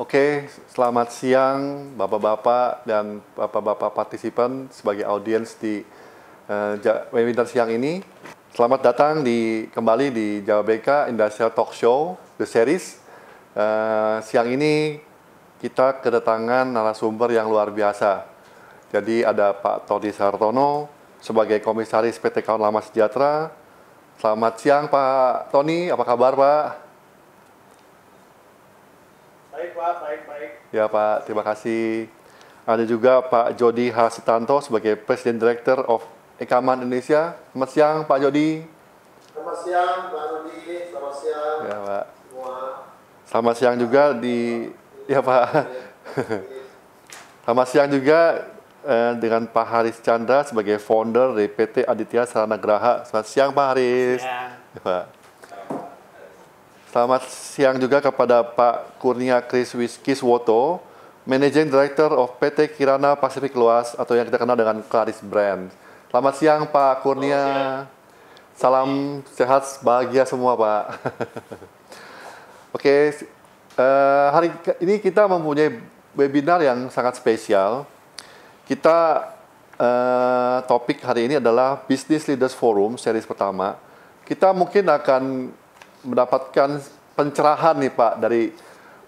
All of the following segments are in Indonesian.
Oke, selamat siang Bapak-Bapak dan Bapak-Bapak partisipan sebagai audiens di webinar siang ini. Selamat datang kembali di Jawabeka Industrial Talk Show, The Series. Siang ini kita kedatangan narasumber yang luar biasa. Jadi ada Pak Tony Sartono sebagai Komisaris PT Kawan Lama Sejahtera. Selamat siang Pak Tony, apa kabar Pak? Baik Pak, baik. Ya Pak, terima kasih. Ada juga Pak Jody Hasitanto sebagai Presiden Director of Ekaman Indonesia. Selamat siang Pak Jody. Selamat siang Pak Rudi, selamat siang Ya Pak. semua. Selamat siang juga ya Pak. Selamat siang juga dengan Pak Haris Chandra sebagai founder dari PT Aditya Sarana Graha. Selamat siang Pak Haris. Ya. Ya, Pak. Selamat siang juga kepada Pak Kurnia Kiswoto, Managing Director of PT Kirana Pacific Luas atau yang kita kenal dengan Claris Brand. Selamat siang Pak Kurnia. Salam sehat, bahagia semua Pak. Oke, hari ini kita mempunyai webinar yang sangat spesial. Kita topik hari ini adalah Business Leaders Forum series pertama. Kita mungkin akan mendapatkan pencerahan nih Pak dari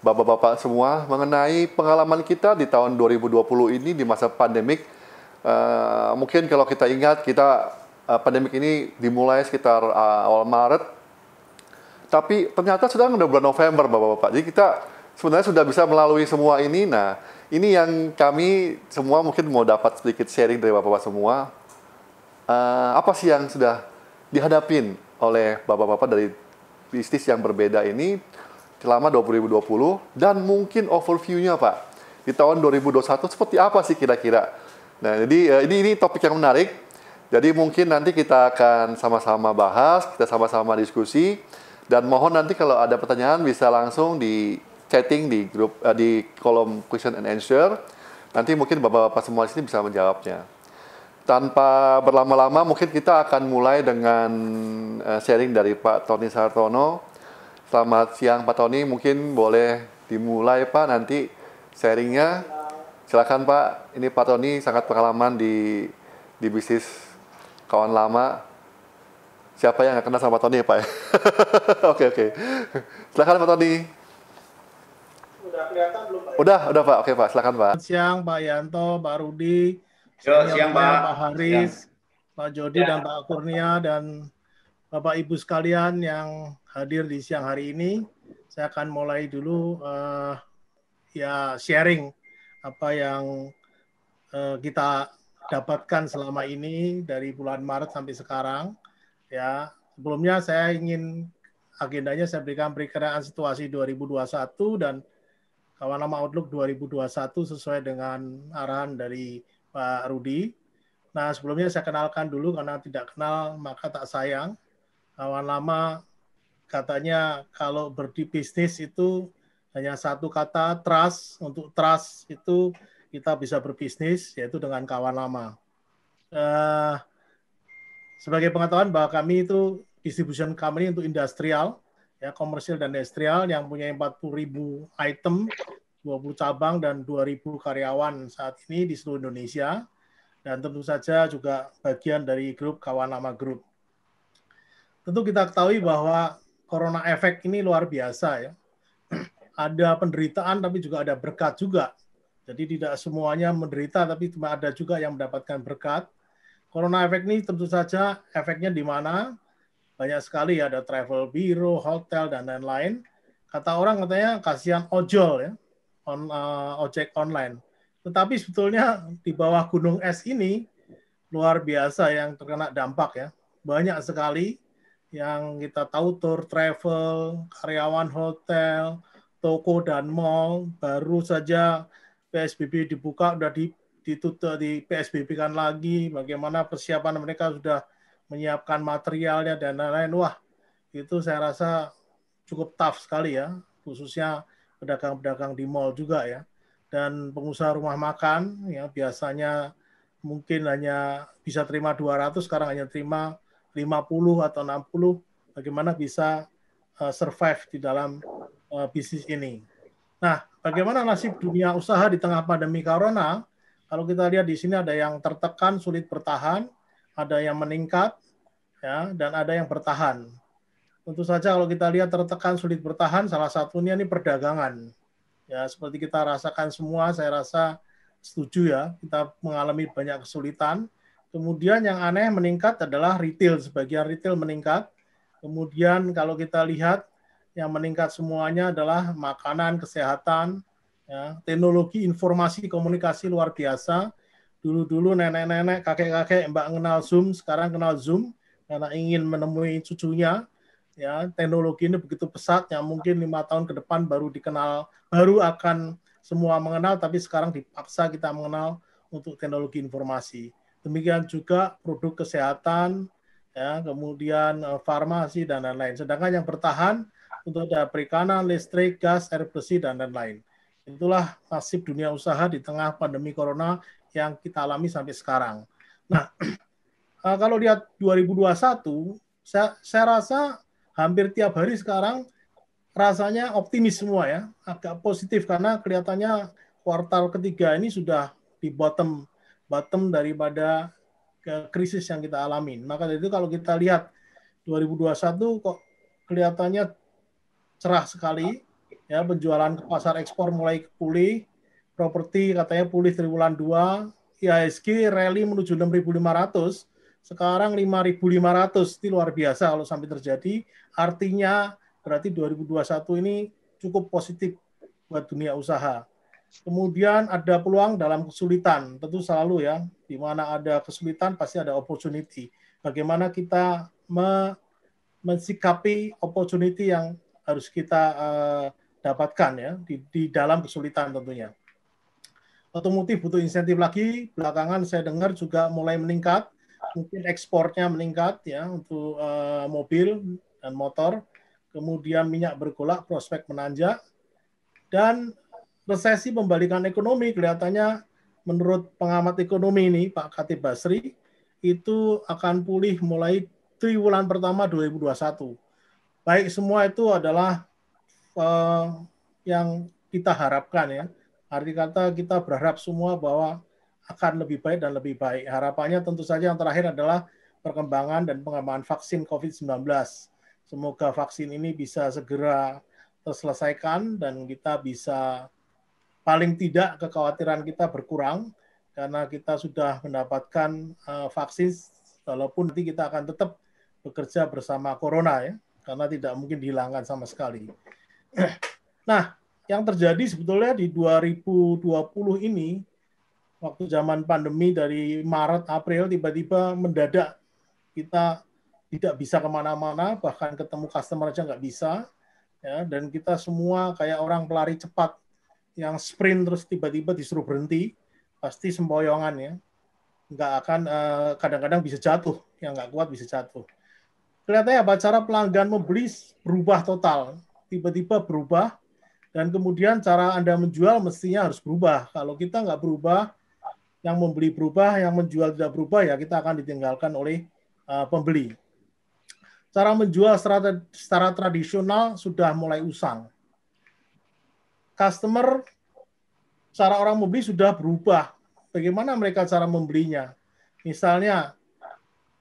Bapak-Bapak semua mengenai pengalaman kita di tahun 2020 ini di masa pandemik. Mungkin kalau kita ingat pandemik ini dimulai sekitar awal Maret, tapi ternyata sudah bulan November Bapak-Bapak. Jadi kita sebenarnya sudah bisa melalui semua ini. Nah, ini yang kami semua mungkin mau dapat sedikit sharing dari Bapak-Bapak semua. Apa sih yang sudah dihadapin oleh Bapak-Bapak dari bisnis yang berbeda ini selama 2020 dan mungkin overview-nya Pak di tahun 2021 seperti apa sih kira-kira. Nah, jadi ini topik yang menarik. Jadi mungkin nanti kita akan sama-sama bahas, kita sama-sama diskusi dan mohon nanti kalau ada pertanyaan bisa langsung di chatting di grup di kolom question and answer. Nanti mungkin Bapak-bapak semua di sini bisa menjawabnya. Tanpa berlama-lama, mungkin kita akan mulai dengan sharing dari Pak Tony Sartono. Selamat siang Pak Tony, mungkin boleh dimulai Pak nanti sharingnya. Silakan Pak, ini Pak Tony sangat pengalaman di bisnis kawan lama. Siapa yang nggak kenal sama Pak Tony ya Pak? Oke. Silakan Pak Tony. Udah kelihatan belum Pak? Udah Pak, oke Pak, silakan Pak. Selamat siang Pak Yanto, Pak Rudi. Siang Pak Haris, siang. Pak Jody dan Pak Kurnia dan Bapak Ibu sekalian yang hadir di siang hari ini. Saya akan mulai dulu sharing apa yang kita dapatkan selama ini dari bulan Maret sampai sekarang. Ya, sebelumnya saya agendanya saya berikan perkiraan situasi 2021 dan Kawan Lama Outlook 2021 sesuai dengan arahan dari Pak Rudi. Nah, sebelumnya saya kenalkan dulu karena tidak kenal maka tak sayang. Kawan Lama katanya kalau berbisnis itu hanya satu kata, trust. Untuk trust itu kita bisa berbisnis yaitu dengan Kawan Lama. Sebagai pengetahuan bahwa kami itu distribution company untuk industrial, ya komersial dan industrial yang punya 40.000 item, 20 cabang dan 2.000 karyawan saat ini di seluruh Indonesia, dan tentu saja juga bagian dari grup Kawan Lama Group. Tentu kita ketahui bahwa corona efek ini luar biasa ya. Ada penderitaan tapi juga ada berkat juga. Jadi tidak semuanya menderita tapi cuma ada juga yang mendapatkan berkat. Corona efek ini tentu saja efeknya di mana banyak sekali ada travel bureau, hotel dan lain-lain. Kata orang katanya kasihan ojol ya. Ojek online. Tetapi sebetulnya di bawah gunung es ini luar biasa yang terkena dampak ya. Banyak sekali yang kita tahu tour travel, karyawan hotel, toko dan mall baru saja PSBB dibuka udah ditutup di PSBB kan lagi. Bagaimana persiapan mereka sudah menyiapkan materialnya dan lain-lain. Wah, itu saya rasa cukup tough sekali ya, khususnya pedagang-pedagang di mall juga ya, dan pengusaha rumah makan yang biasanya mungkin hanya bisa terima 200, sekarang hanya terima 50 atau 60, bagaimana bisa survive di dalam bisnis ini. Nah, bagaimana nasib dunia usaha di tengah pandemi corona? Kalau kita lihat di sini ada yang tertekan, sulit bertahan, ada yang meningkat, ya, dan ada yang bertahan. Tentu saja kalau kita lihat tertekan, sulit bertahan, salah satunya ini perdagangan. Ya, seperti kita rasakan semua, saya rasa setuju ya, kita mengalami banyak kesulitan. Kemudian yang aneh meningkat adalah retail, sebagian retail meningkat. Kemudian kalau kita lihat yang meningkat semuanya adalah makanan, kesehatan, ya, teknologi, informasi, komunikasi luar biasa. Dulu-dulu nenek-nenek, kakek-kakek mbak kenal Zoom, sekarang kenal Zoom karena ingin menemui cucunya. Ya, teknologi ini begitu pesat yang mungkin 5 tahun ke depan baru akan semua mengenal, tapi sekarang dipaksa kita mengenal untuk teknologi informasi. Demikian juga produk kesehatan, ya, kemudian farmasi dan lain-lain. Sedangkan yang bertahan untuk ada perikanan, listrik, gas, air bersih dan lain-lain. Itulah nasib dunia usaha di tengah pandemi corona yang kita alami sampai sekarang. Nah, kalau lihat 2021, saya rasa hampir tiap hari sekarang rasanya optimis semua ya, agak positif karena kelihatannya kuartal ketiga ini sudah di bottom daripada krisis yang kita alami. Maka dari itu kalau kita lihat 2021 kok kelihatannya cerah sekali, ya, penjualan ke pasar ekspor mulai pulih, properti katanya pulih triwulan 2, IHSG rally menuju 6.500, sekarang 5.500, itu luar biasa kalau sampai terjadi. Artinya berarti 2021 ini cukup positif buat dunia usaha. Kemudian ada peluang dalam kesulitan, tentu selalu ya, di mana ada kesulitan pasti ada opportunity. Bagaimana kita mensikapi opportunity yang harus kita dapatkan ya di dalam kesulitan tentunya. Otomotif butuh insentif lagi, belakangan saya dengar juga mulai meningkat, mungkin ekspornya meningkat ya untuk mobil dan motor, kemudian minyak bergolak, prospek menanjak, dan resesi pembalikan ekonomi kelihatannya menurut pengamat ekonomi ini Pak Khatib Basri itu akan pulih mulai triwulan pertama 2021. Baik, semua itu adalah yang kita harapkan ya. Arti kata kita berharap semua bahwa akan lebih baik dan lebih baik. Harapannya tentu saja yang terakhir adalah perkembangan dan pengembangan vaksin COVID-19. Semoga vaksin ini bisa segera terselesaikan dan kita bisa paling tidak kekhawatiran kita berkurang karena kita sudah mendapatkan vaksin, walaupun nanti kita akan tetap bekerja bersama corona ya, karena tidak mungkin dihilangkan sama sekali. Nah, yang terjadi sebetulnya di 2020 ini, waktu zaman pandemi dari Maret, April, tiba-tiba mendadak kita tidak bisa kemana-mana, bahkan ketemu customer aja nggak bisa, ya, dan kita semua kayak orang pelari cepat yang sprint terus tiba-tiba disuruh berhenti, pasti sempoyongan ya, nggak akan kadang-kadang bisa jatuh, yang nggak kuat bisa jatuh. Kelihatannya apa? Cara pelanggan membeli berubah total, tiba-tiba berubah, dan kemudian cara Anda menjual mestinya harus berubah. Kalau kita nggak berubah, yang membeli berubah, yang menjual tidak berubah, ya kita akan ditinggalkan oleh pembeli. Cara menjual secara tradisional sudah mulai usang. Customer, cara orang membeli sudah berubah. Bagaimana mereka cara membelinya? Misalnya,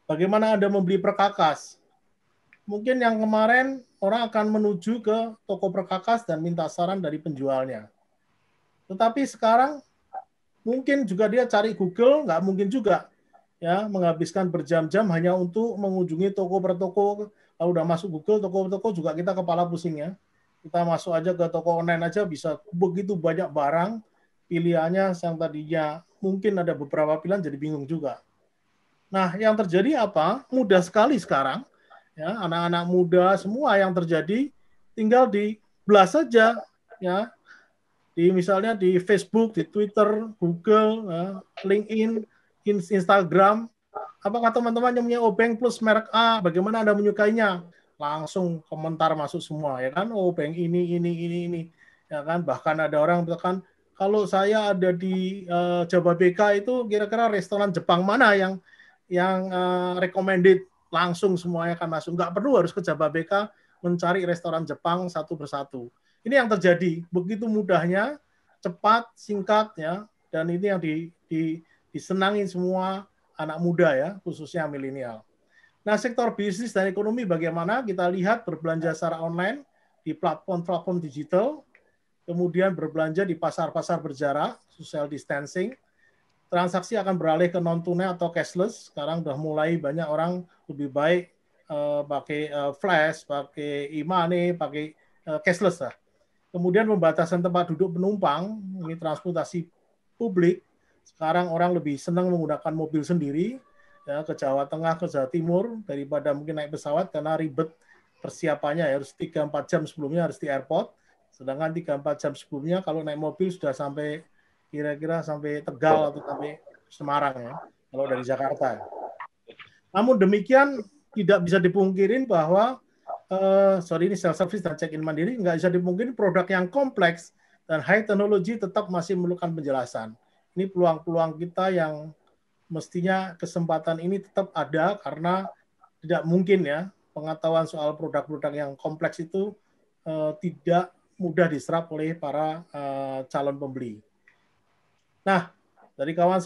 bagaimana Anda membeli perkakas? Mungkin yang kemarin orang akan menuju ke toko perkakas dan minta saran dari penjualnya. Tetapi sekarang mungkin juga dia cari Google, nggak mungkin juga ya menghabiskan berjam-jam hanya untuk mengunjungi toko per toko. Kalau udah masuk Google, toko per toko juga kita kepala pusing ya. Kita masuk aja ke toko online aja bisa begitu banyak barang, pilihannya yang tadinya mungkin ada beberapa pilihan jadi bingung juga. Nah, yang terjadi apa? Mudah sekali sekarang. Ya, anak-anak muda semua yang terjadi tinggal di blast saja ya. Misalnya di Facebook, di Twitter, Google, LinkedIn, Instagram. Apakah teman-teman yang punya Obeng Plus merek A, bagaimana Anda menyukainya? Langsung komentar masuk semua ya kan. Obeng ini. Ya kan, bahkan ada orang mengatakan kalau saya ada di Jababeka itu kira-kira restoran Jepang mana yang recommended, langsung semuanya akan masuk. Nggak perlu harus ke Jababeka mencari restoran Jepang satu persatu. Ini yang terjadi, begitu mudahnya, cepat, singkat, ya, dan ini yang disenangi semua anak muda ya, khususnya milenial. Nah, sektor bisnis dan ekonomi bagaimana? Kita lihat berbelanja secara online di platform-platform digital, kemudian berbelanja di pasar-pasar berjarak, social distancing, transaksi akan beralih ke non-tunai atau cashless. Sekarang udah mulai banyak orang lebih baik pakai flash, pakai e-money, pakai cashless lah. Kemudian pembatasan tempat duduk penumpang, ini transportasi publik. Sekarang orang lebih senang menggunakan mobil sendiri, ya, ke Jawa Tengah, ke Jawa Timur, daripada mungkin naik pesawat karena ribet persiapannya, ya, harus 3-4 jam sebelumnya harus di airport. Sedangkan 3-4 jam sebelumnya kalau naik mobil sudah sampai kira-kira sampai Tegal atau sampai Semarang ya, kalau dari Jakarta. Namun demikian tidak bisa dipungkirin bahwa ini self-service dan check-in mandiri, nggak bisa dipungkiri produk yang kompleks dan high technology tetap masih memerlukan penjelasan. Ini peluang-peluang kita yang mestinya kesempatan ini tetap ada karena tidak mungkin ya pengetahuan soal produk-produk yang kompleks itu tidak mudah diserap oleh para calon pembeli. Nah, dari kawan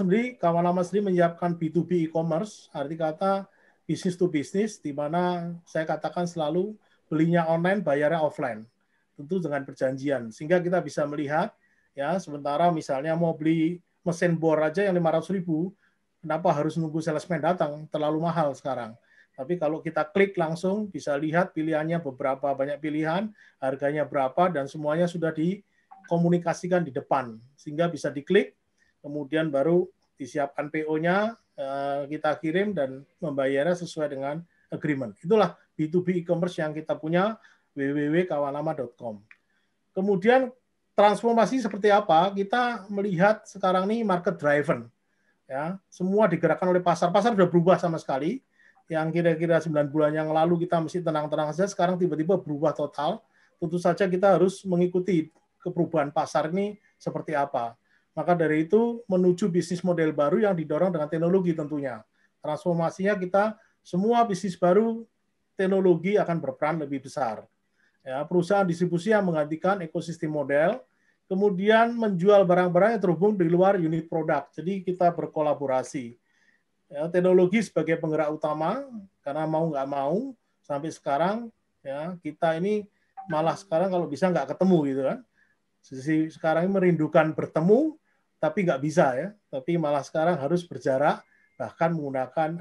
lama sendiri menyiapkan B2B e-commerce, arti kata business to business, di mana saya katakan selalu belinya online, bayarnya offline, tentu dengan perjanjian, sehingga kita bisa melihat, ya, sementara misalnya mau beli mesin bor aja yang 500.000, kenapa harus nunggu salesman datang, terlalu mahal sekarang. Tapi kalau kita klik langsung, bisa lihat pilihannya beberapa, banyak pilihan, harganya berapa, dan semuanya sudah dikomunikasikan di depan, sehingga bisa diklik, kemudian baru disiapkan PO-nya, kita kirim dan membayarnya sesuai dengan agreement. Itulah B2B e-commerce yang kita punya, www.kawanlama.com. Kemudian transformasi seperti apa? Kita melihat sekarang ini market driven. Ya, semua digerakkan oleh pasar. Pasar sudah berubah sama sekali. Yang kira-kira 9 bulan yang lalu kita mesti tenang-tenang saja, sekarang tiba-tiba berubah total. Tentu saja kita harus mengikuti perubahan pasar ini seperti apa. Maka dari itu menuju bisnis model baru yang didorong dengan teknologi tentunya. Transformasinya kita semua bisnis baru teknologi akan berperan lebih besar. Ya, perusahaan distribusi yang menggantikan ekosistem model, kemudian menjual barang-barang yang terhubung di luar unit produk. Jadi kita berkolaborasi. Ya, teknologi sebagai penggerak utama, karena mau nggak mau sampai sekarang ya kita ini malah sekarang kalau bisa nggak ketemu gitu kan. Sisi sekarang ini merindukan bertemu, tapi nggak bisa ya. Tapi malah sekarang harus berjarak, bahkan menggunakan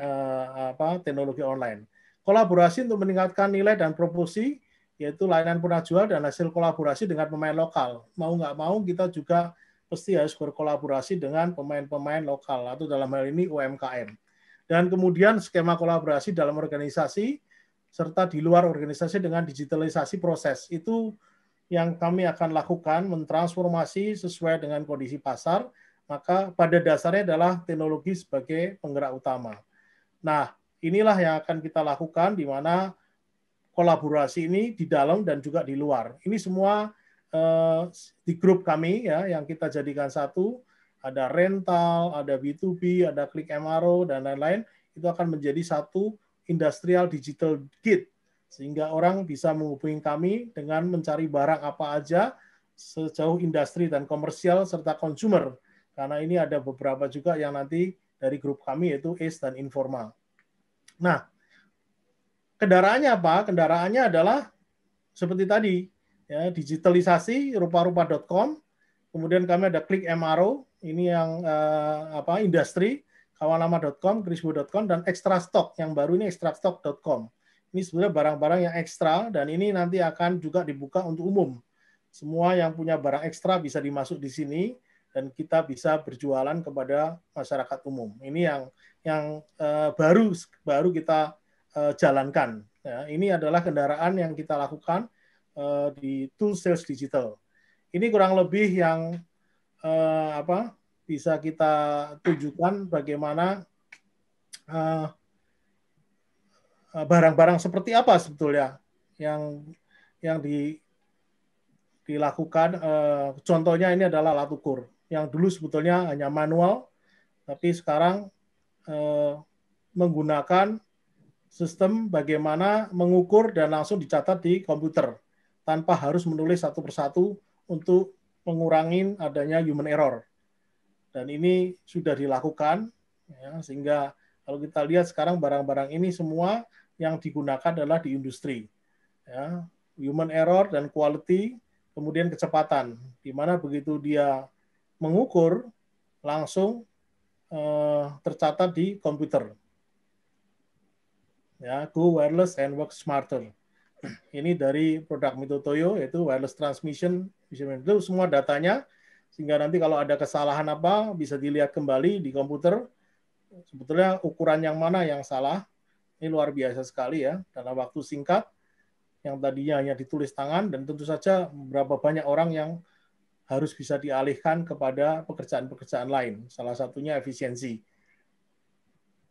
teknologi online. Kolaborasi untuk meningkatkan nilai dan proporsi, yaitu layanan jual dan hasil kolaborasi dengan pemain lokal. Mau nggak mau kita juga pasti harus berkolaborasi dengan pemain-pemain lokal, atau dalam hal ini UMKM. Dan kemudian skema kolaborasi dalam organisasi, serta di luar organisasi dengan digitalisasi proses. Itu yang kami akan lakukan, mentransformasi sesuai dengan kondisi pasar, maka pada dasarnya adalah teknologi sebagai penggerak utama. Nah, inilah yang akan kita lakukan, di mana kolaborasi ini di dalam dan juga di luar. Ini semua di grup kami ya, yang kita jadikan satu, ada rental, ada B2B, ada Klik MRO, dan lain-lain, itu akan menjadi satu industrial digital gate, sehingga orang bisa menghubungi kami dengan mencari barang apa aja sejauh industri dan komersial serta consumer. Karena ini ada beberapa juga yang nanti dari grup kami, yaitu ACE dan Informa. Nah, kendaraannya apa? Kendaraannya adalah seperti tadi, ya, digitalisasi rupa-rupa.com, kemudian kami ada Klik MRO, ini yang industri, kawanlama.com, krisbo.com, dan extra stock, yang baru ini extrastock.com. Ini sebenarnya barang-barang yang ekstra, dan ini nanti akan juga dibuka untuk umum. Semua yang punya barang ekstra bisa dimasuk di sini, dan kita bisa berjualan kepada masyarakat umum. Ini yang baru kita jalankan. Ya, ini adalah kendaraan yang kita lakukan di Tool Sales Digital. Ini kurang lebih yang bisa kita tunjukkan bagaimana barang-barang seperti apa sebetulnya yang dilakukan. Contohnya ini adalah alat ukur yang dulu sebetulnya hanya manual, tapi sekarang menggunakan sistem bagaimana mengukur dan langsung dicatat di komputer. tanpa harus menulis satu persatu untuk mengurangi adanya human error. Dan ini sudah dilakukan, ya, sehingga kalau kita lihat sekarang barang-barang ini semua yang digunakan adalah di industri. Ya, human error dan quality, kemudian kecepatan, di mana begitu dia mengukur langsung tercatat di komputer. Ya, go wireless and work smarter. Ini dari produk Mito Toyo, yaitu wireless transmission, itu semua datanya, sehingga nanti kalau ada kesalahan apa bisa dilihat kembali di komputer. Sebetulnya ukuran yang mana yang salah, ini luar biasa sekali ya, dalam waktu singkat, yang tadinya hanya ditulis tangan, dan tentu saja berapa banyak orang yang harus bisa dialihkan kepada pekerjaan-pekerjaan lain. Salah satunya efisiensi.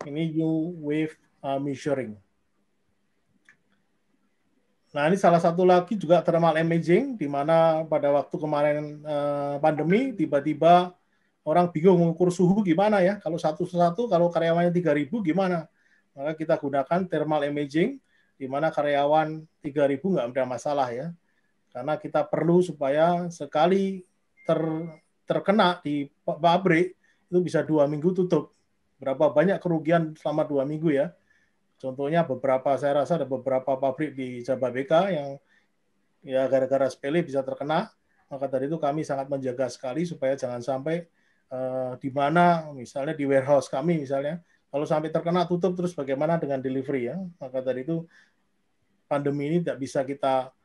Ini new wave measuring. Nah, ini salah satu lagi juga thermal imaging, di mana pada waktu kemarin pandemi, tiba-tiba orang bingung mengukur suhu gimana ya. Kalau satu-satu, kalau karyawannya 3.000 gimana? Maka kita gunakan thermal imaging, di mana karyawan 3.000 nggak ada masalah ya. Karena kita perlu supaya sekali terkena di pabrik, itu bisa 2 minggu tutup. Berapa banyak kerugian selama 2 minggu ya. Contohnya saya rasa ada beberapa pabrik di Jababeka yang ya gara-gara sepele bisa terkena. Maka dari itu kami sangat menjaga sekali supaya jangan sampai di mana misalnya di warehouse kami misalnya, kalau sampai terkena tutup, terus bagaimana dengan delivery ya. Maka dari itu pandemi ini tidak bisa kita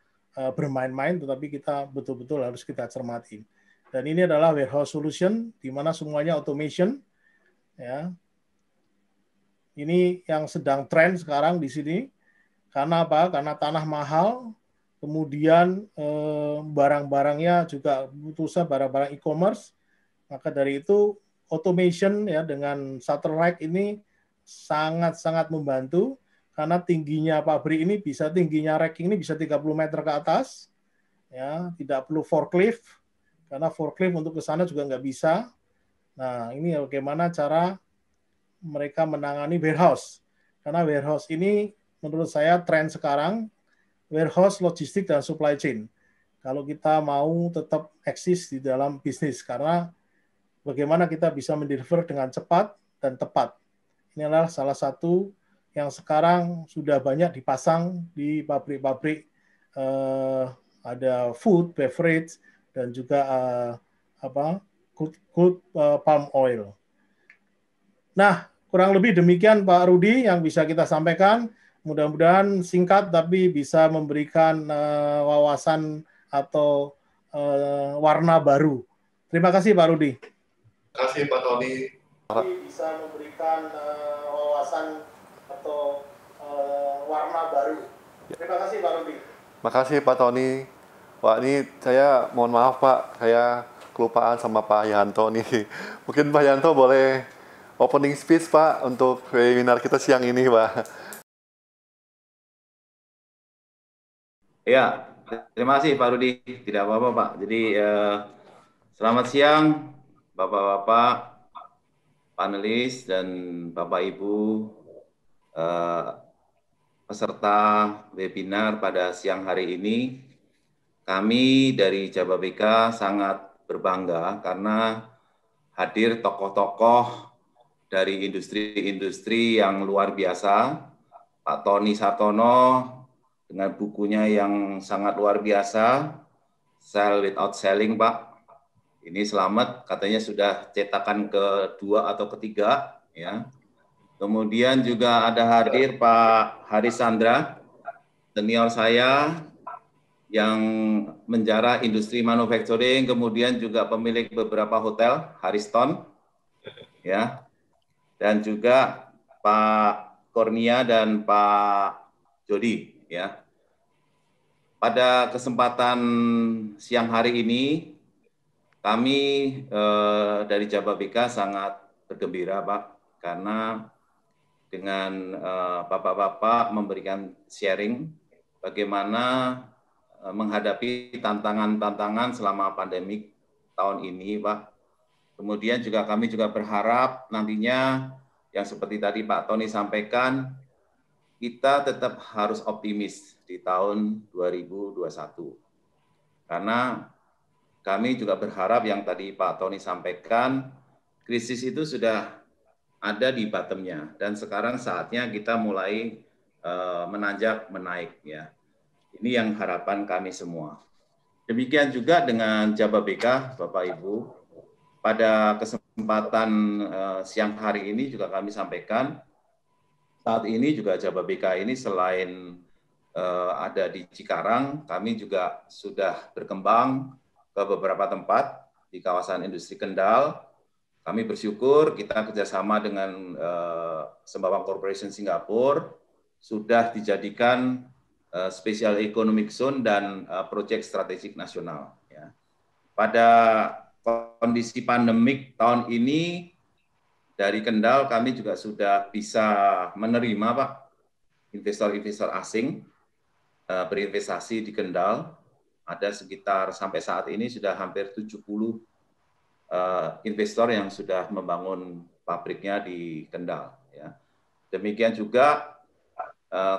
bermain-main, tetapi kita betul-betul harus kita cermati. Dan ini adalah warehouse solution, di mana semuanya automation ya. Ini yang sedang tren sekarang di sini. Karena apa? Karena tanah mahal, kemudian barang-barangnya juga butuhnya barang-barang e-commerce. Maka dari itu automation ya dengan shuttle rack ini sangat-sangat membantu, karena tingginya pabrik ini tingginya racking ini bisa 30 meter ke atas. Ya, tidak perlu forklift, karena forklift untuk ke sana juga nggak bisa. Nah, ini bagaimana cara mereka menangani warehouse. Karena warehouse ini menurut saya tren sekarang, warehouse, logistik, dan supply chain. Kalau kita mau tetap eksis di dalam bisnis, karena bagaimana kita bisa mendeliver dengan cepat dan tepat. Ini adalah salah satu yang sekarang sudah banyak dipasang di pabrik-pabrik, ada food, beverage, dan juga good palm oil. Nah, kurang lebih demikian Pak Rudi yang bisa kita sampaikan. Mudah-mudahan singkat tapi bisa memberikan wawasan atau warna baru. Terima kasih Pak Rudi. Terima kasih Pak Tony. Bisa memberikan wawasan atau warna baru. Terima kasih Pak Rudi. Terima kasih Pak Tony. Wah, ini saya mohon maaf Pak, saya kelupaan sama Pak Yanto nih. Mungkin Pak Yanto boleh opening speech Pak untuk webinar kita siang ini Pak. Ya, terima kasih Pak Rudi. Tidak apa-apa Pak. Jadi selamat siang Bapak-Bapak panelis dan Bapak Ibu peserta webinar pada siang hari ini. Kami dari Jababeka sangat berbangga karena hadir tokoh-tokoh dari industri-industri yang luar biasa. Pak Tony Sartono dengan bukunya yang sangat luar biasa, Sell Without Selling, Pak. Ini selamat, katanya sudah cetakan kedua atau ketiga. Ya. Kemudian juga ada hadir Pak Haris Sandra, senior saya, yang menjarah industri manufacturing, kemudian juga pemilik beberapa hotel, Hariston, ya, dan juga Pak Kurnia dan Pak Jody, ya. Pada kesempatan siang hari ini, kami dari Jababeka sangat bergembira, Pak, karena dengan Bapak-Bapak memberikan sharing bagaimana menghadapi tantangan-tantangan selama pandemi tahun ini, Pak. Kemudian juga kami juga berharap nantinya yang seperti tadi Pak Tony sampaikan, kita tetap harus optimis di tahun 2021. Karena kami juga berharap yang tadi Pak Tony sampaikan, krisis itu sudah ada di bottom-nya dan sekarang saatnya kita mulai menanjak menaik ya. Ini yang harapan kami semua. Demikian juga dengan Jababeka, Bapak Ibu. Pada kesempatan siang hari ini juga kami sampaikan, saat ini juga Jababeka ini selain ada di Cikarang, kami juga sudah berkembang ke beberapa tempat di kawasan industri Kendal. Kami bersyukur kita kerjasama dengan Sembawang Corporation Singapura sudah dijadikan Special Economic Zone dan proyek strategik nasional. Ya. Pada kondisi pandemik tahun ini dari Kendal kami juga sudah bisa menerima Pak investor-investor asing berinvestasi di Kendal. Ada sekitar sampai saat ini sudah hampir 70 investor yang sudah membangun pabriknya di Kendal. Ya. Demikian juga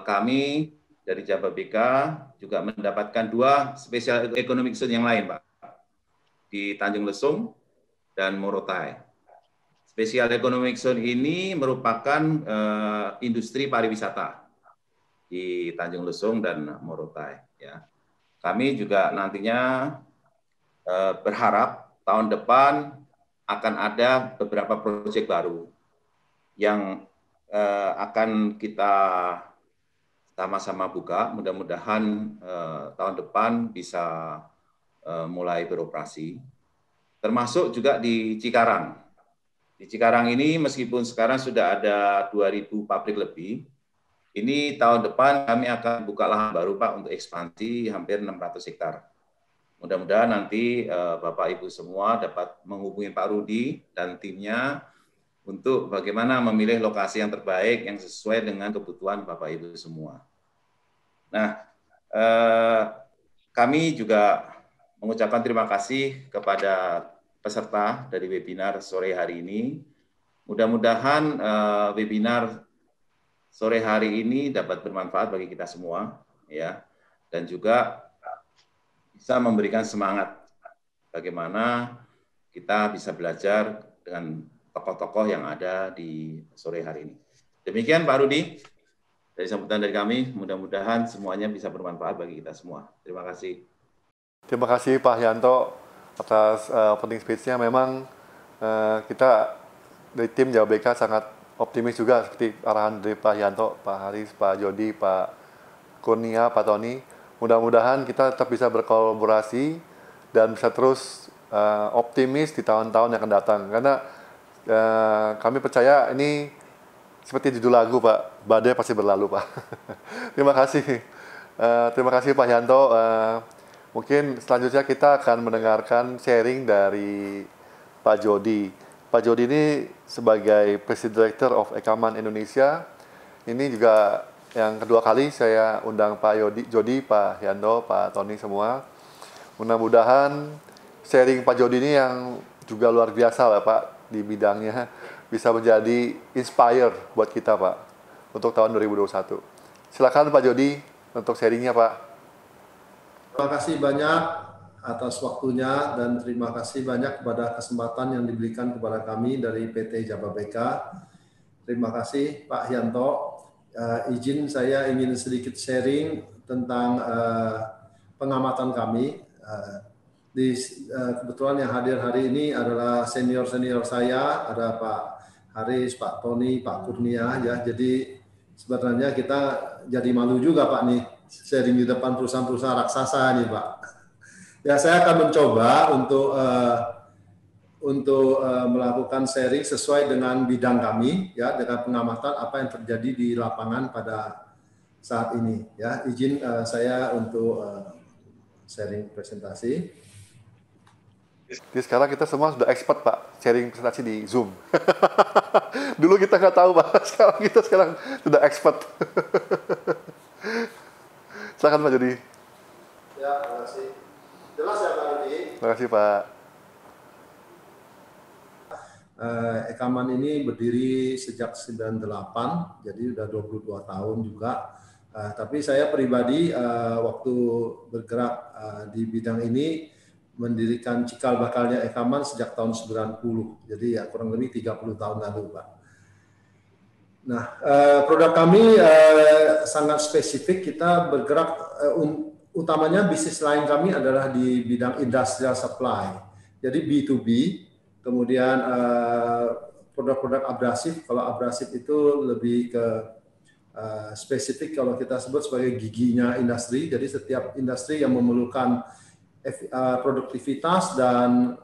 kami dari Jababeka juga mendapatkan 2 Special Economic Zone yang lain, Pak, di Tanjung Lesung dan Morotai. Special Economic Zone ini merupakan industri pariwisata di Tanjung Lesung dan Morotai. Ya. Kami juga nantinya berharap tahun depan akan ada beberapa proyek baru yang akan kita sama-sama buka. Mudah-mudahan tahun depan bisa mulai beroperasi. Termasuk juga di Cikarang. Di Cikarang ini meskipun sekarang sudah ada 2.000 pabrik lebih, ini tahun depan kami akan buka lahan baru Pak untuk ekspansi hampir 600 hektar. Mudah-mudahan nanti Bapak Ibu semua dapat menghubungi Pak Rudi dan timnya untuk bagaimana memilih lokasi yang terbaik yang sesuai dengan kebutuhan Bapak Ibu semua. Nah, kami juga mengucapkan terima kasih kepada peserta dari webinar sore hari ini. Mudah-mudahan webinar sore hari ini dapat bermanfaat bagi kita semua, ya, dan juga bisa memberikan semangat bagaimana kita bisa belajar dengan tokoh-tokoh yang ada di sore hari ini. Demikian Pak Rudi, dari sambutan dari kami, mudah-mudahan semuanya bisa bermanfaat bagi kita semua. Terima kasih. Terima kasih Pak Yanto atas opening speech-nya. Memang kita dari tim Jababeka sangat optimis juga seperti arahan dari Pak Yanto, Pak Haris, Pak Jody, Pak Kurnia, Pak Tony. Mudah-mudahan kita tetap bisa berkolaborasi dan bisa terus optimis di tahun-tahun yang akan datang. Karena kami percaya ini seperti judul lagu Pak, badai pasti berlalu Pak. Terima kasih. Terima kasih Pak Yanto. Mungkin selanjutnya kita akan mendengarkan sharing dari Pak Jody. Pak Jody ini sebagai President Director of Ekaman Indonesia. Ini juga yang kedua kali saya undang Pak Jody, Pak Yanto, Pak Tony semua. Mudah-mudahan sharing Pak Jody ini yang juga luar biasa lah Pak di bidangnya bisa menjadi inspire buat kita Pak untuk tahun 2021. Silakan Pak Jody untuk sharingnya Pak. Terima kasih banyak atas waktunya dan terima kasih banyak kepada kesempatan yang diberikan kepada kami dari PT Jababeka. Terima kasih Pak Yanto. Izin saya ingin sedikit sharing tentang pengamatan kami. Kebetulan yang hadir hari ini adalah senior-senior saya, ada Pak Haris, Pak Tony, Pak Kurnia ya. Jadi sebenarnya kita jadi malu juga Pak nih sharing di depan perusahaan-perusahaan raksasa nih Pak. Ya saya akan mencoba untuk melakukan sharing sesuai dengan bidang kami ya, dengan pengamatan apa yang terjadi di lapangan pada saat ini ya. Izin saya untuk sharing presentasi. Jadi sekarang kita semua sudah expert Pak sharing presentasi di Zoom. Dulu kita nggak tahu Pak, sekarang sudah expert. Silakan Pak Jody. Ya, terima kasih. Jelas ya Pak Rudi? Terima kasih Pak. Ekaman ini berdiri sejak 98, jadi sudah 22 tahun juga. Tapi saya pribadi waktu bergerak di bidang ini mendirikan cikal bakalnya Ekaman sejak tahun 90. Jadi ya kurang lebih 30 tahun lalu, Pak. Nah, produk kami sangat spesifik. Kita bergerak utamanya bisnis lain kami adalah di bidang industrial supply. Jadi B2B, kemudian produk-produk abrasif. Kalau abrasif itu lebih ke spesifik kalau kita sebut sebagai giginya industri. Jadi setiap industri yang memerlukan produktivitas dan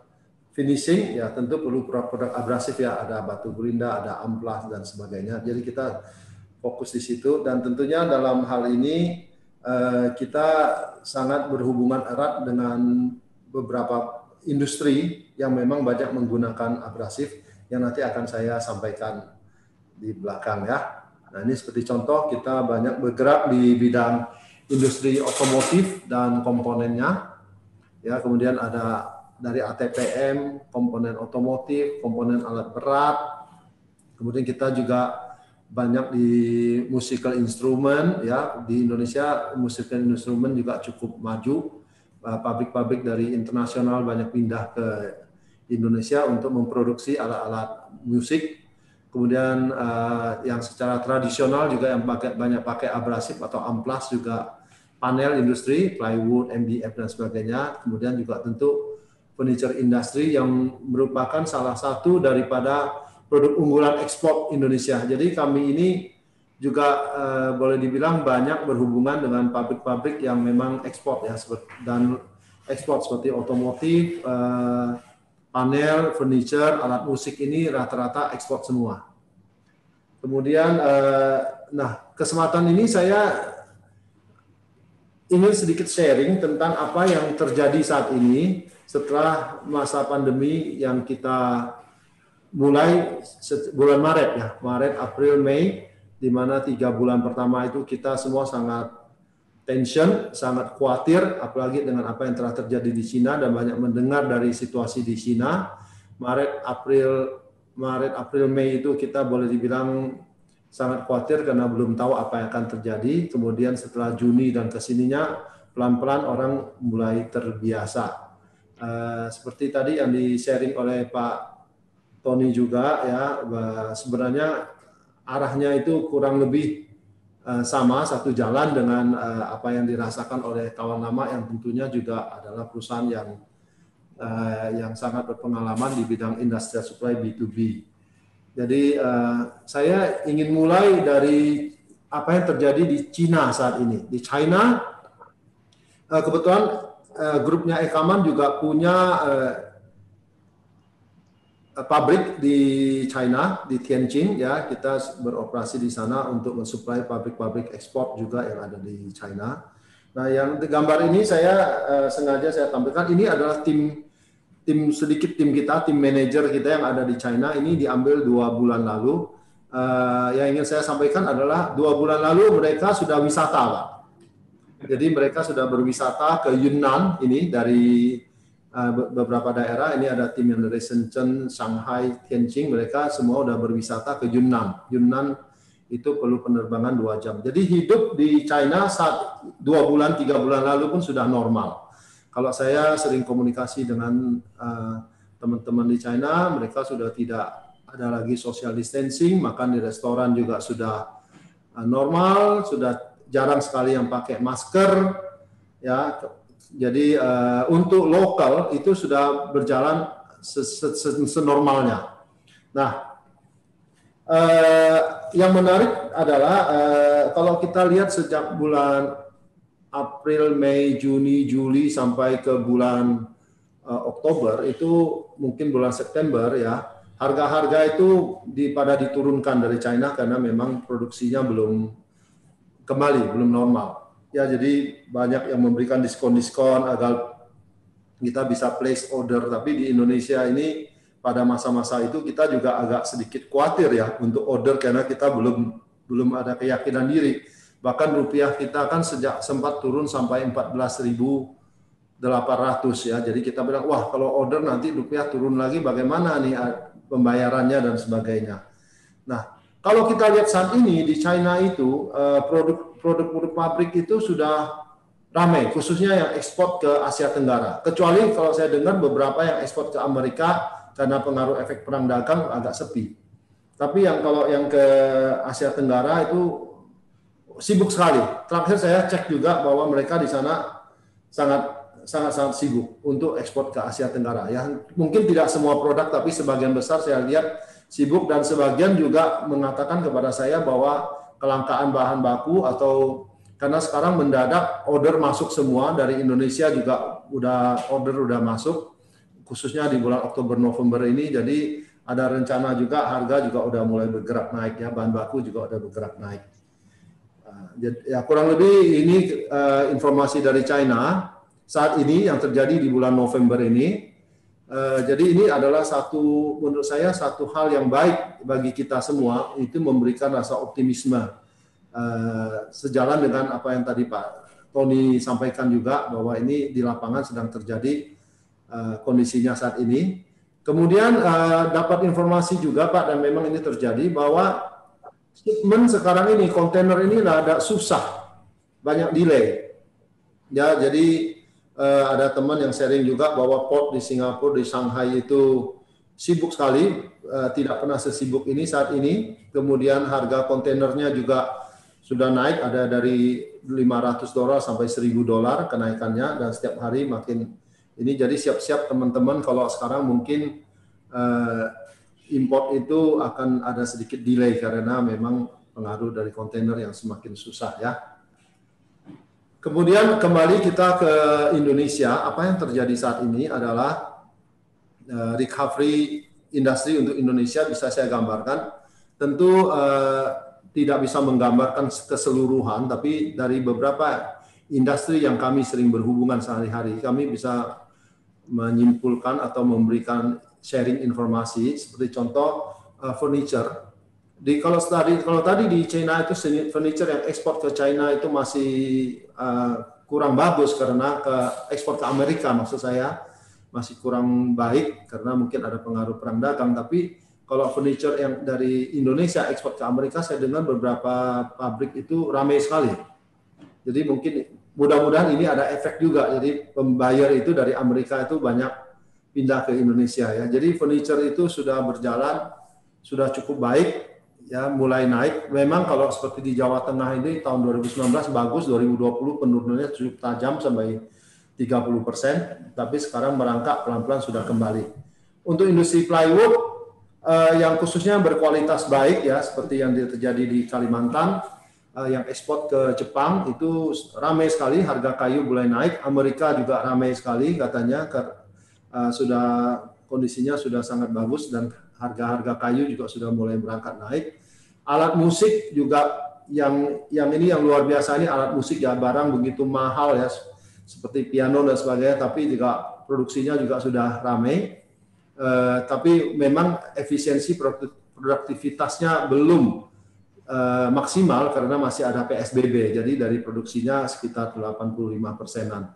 finishing, ya tentu perlu produk-produk abrasif, ya ada batu gerinda, ada amplas dan sebagainya. Jadi kita fokus di situ, dan tentunya dalam hal ini kita sangat berhubungan erat dengan beberapa industri yang memang banyak menggunakan abrasif yang nanti akan saya sampaikan di belakang ya. Nah, ini seperti contoh, kita banyak bergerak di bidang industri otomotif dan komponennya. Ya, kemudian ada dari ATPM, komponen otomotif, komponen alat berat. Kemudian kita juga banyak di musical instrument, ya. Di Indonesia musical instrument juga cukup maju. Pabrik-pabrik dari internasional banyak pindah ke Indonesia untuk memproduksi alat-alat musik. Kemudian yang secara tradisional juga yang banyak pakai abrasif atau amplas juga panel industri, plywood, MDF dan sebagainya. Kemudian juga tentu furniture industry yang merupakan salah satu daripada produk unggulan ekspor Indonesia. Jadi kami ini juga boleh dibilang banyak berhubungan dengan pabrik-pabrik yang memang ekspor ya, dan ekspor seperti otomotif, panel, furniture, alat musik ini rata-rata ekspor semua. Kemudian, nah kesempatan ini saya ingin sedikit sharing tentang apa yang terjadi saat ini setelah masa pandemi yang kita mulai bulan Maret ya, Maret, April, Mei, di mana 3 bulan pertama itu kita semua sangat tension, sangat khawatir, apalagi dengan apa yang telah terjadi di Cina dan banyak mendengar dari situasi di Cina. Maret, April, Mei itu kita boleh dibilang sangat khawatir karena belum tahu apa yang akan terjadi. Kemudian setelah Juni dan kesininya, pelan-pelan orang mulai terbiasa. Seperti tadi yang di-sharing oleh Pak Tony juga ya, sebenarnya arahnya itu kurang lebih sama, satu jalan dengan apa yang dirasakan oleh kawan lama yang tentunya juga adalah perusahaan yang sangat berpengalaman di bidang industrial supply B2B. Jadi saya ingin mulai dari apa yang terjadi di Cina saat ini. Di China, kebetulan grupnya Ekaman juga punya pabrik di China, di Tianjin ya, kita beroperasi di sana untuk mensuplai pabrik-pabrik ekspor juga yang ada di China. Nah, yang di gambar ini saya sengaja saya tampilkan, ini adalah tim kita, tim manajer kita yang ada di China, ini diambil 2 bulan lalu. Yang ingin saya sampaikan adalah 2 bulan lalu mereka sudah wisata, Pak. Jadi mereka sudah berwisata ke Yunnan ini dari beberapa daerah. Ini ada tim yang dari Shenzhen, Shanghai, Tianjin, mereka semua sudah berwisata ke Yunnan. Yunnan itu perlu penerbangan 2 jam. Jadi hidup di China saat 2 bulan, 3 bulan lalu pun sudah normal. Kalau saya sering komunikasi dengan teman-teman di China, mereka sudah tidak ada lagi social distancing, makan di restoran juga sudah normal, sudah jarang sekali yang pakai masker, ya. Jadi untuk lokal itu sudah berjalan senormalnya. Nah, yang menarik adalah kalau kita lihat sejak bulan April, Mei, Juni, Juli sampai ke bulan Oktober, itu mungkin bulan September ya, harga-harga itu pada diturunkan dari China karena memang produksinya belum normal. Ya, jadi banyak yang memberikan diskon-diskon agar kita bisa place order. Tapi di Indonesia ini pada masa-masa itu kita juga agak sedikit khawatir ya untuk order karena kita belum ada keyakinan diri. Bahkan rupiah kita kan sempat turun sampai 14.800 ya. Jadi kita bilang, wah kalau order nanti rupiah turun lagi bagaimana nih pembayarannya dan sebagainya. Nah, kalau kita lihat saat ini di China itu produk-produk pabrik itu sudah ramai, khususnya yang ekspor ke Asia Tenggara. Kecuali kalau saya dengar beberapa yang ekspor ke Amerika karena pengaruh efek perang dagang agak sepi. Tapi kalau yang ke Asia Tenggara itu sibuk sekali. Terakhir saya cek juga bahwa mereka di sana sangat sibuk untuk ekspor ke Asia Tenggara. Ya, mungkin tidak semua produk, tapi sebagian besar saya lihat sibuk, dan sebagian juga mengatakan kepada saya bahwa kelangkaan bahan baku atau karena sekarang mendadak order masuk semua dari Indonesia juga order udah masuk, khususnya di bulan Oktober November ini. Jadi ada rencana juga harga juga udah mulai bergerak naik ya, bahan baku juga udah bergerak naik. Ya kurang lebih ini informasi dari China saat ini yang terjadi di bulan November ini. Jadi ini adalah menurut saya satu hal yang baik bagi kita semua, itu memberikan rasa optimisme sejalan dengan apa yang tadi Pak Tony sampaikan juga, bahwa ini di lapangan sedang terjadi kondisinya saat ini. Kemudian dapat informasi juga Pak, dan memang ini terjadi, bahwa shipment sekarang ini, kontainer ini ada susah, banyak delay. Ya, jadi ada teman yang sharing juga bahwa port di Singapura, di Shanghai itu sibuk sekali, tidak pernah sesibuk ini saat ini. Kemudian harga kontainernya juga sudah naik, ada dari $500 sampai $1.000 kenaikannya, dan setiap hari makin ini. Jadi siap-siap teman-teman, kalau sekarang mungkin import itu akan ada sedikit delay karena memang pengaruh dari kontainer yang semakin susah ya. Kemudian kembali kita ke Indonesia, apa yang terjadi saat ini adalah recovery industri untuk Indonesia bisa saya gambarkan. Tentu tidak bisa menggambarkan keseluruhan, tapi dari beberapa industri yang kami sering berhubungan sehari-hari, kami bisa menyimpulkan atau memberikan sharing informasi. Seperti contoh furniture. Kalau tadi di China itu furniture yang ekspor ke China itu masih kurang bagus karena ekspor ke Amerika, maksud saya masih kurang baik karena mungkin ada pengaruh perang dagang. Tapi kalau furniture yang dari Indonesia ekspor ke Amerika, saya dengar beberapa pabrik itu ramai sekali. Jadi mungkin mudah-mudahan ini ada efek juga. Jadi pembayar itu dari Amerika itu banyak pindah ke Indonesia ya. Jadi furniture itu sudah berjalan, sudah cukup baik ya, mulai naik. Memang kalau seperti di Jawa Tengah ini tahun 2019 bagus, 2020 penurunannya cukup tajam sampai 30%, tapi sekarang merangkak pelan-pelan sudah kembali. Untuk industri plywood yang khususnya berkualitas baik ya, seperti yang terjadi di Kalimantan, yang ekspor ke Jepang itu ramai sekali, harga kayu mulai naik. Amerika juga ramai sekali katanya, sudah kondisinya sudah sangat bagus dan harga-harga kayu juga sudah mulai berangkat naik. Alat musik juga yang ini yang luar biasa, ini alat musik ya, barang begitu mahal ya, seperti piano dan sebagainya, tapi juga produksinya juga sudah ramai. Tapi memang efisiensi produktivitasnya belum maksimal karena masih ada PSBB, jadi dari produksinya sekitar 85%-an.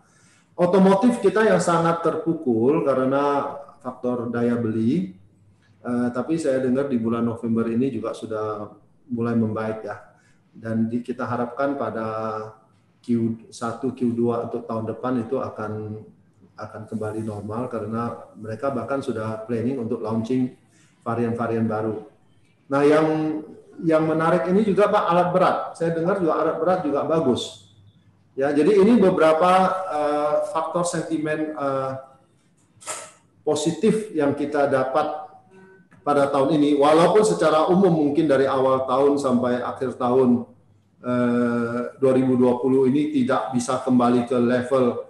Otomotif kita yang sangat terpukul karena faktor daya beli, tapi saya dengar di bulan November ini juga sudah mulai membaik ya, dan kita harapkan pada Q1, Q2 untuk tahun depan itu akan kembali normal karena mereka bahkan sudah planning untuk launching varian-varian baru. Nah, yang menarik ini juga Pak, alat berat. Saya dengar juga alat berat juga bagus. Ya, jadi ini beberapa faktor sentimen positif yang kita dapat pada tahun ini, walaupun secara umum mungkin dari awal tahun sampai akhir tahun 2020 ini tidak bisa kembali ke level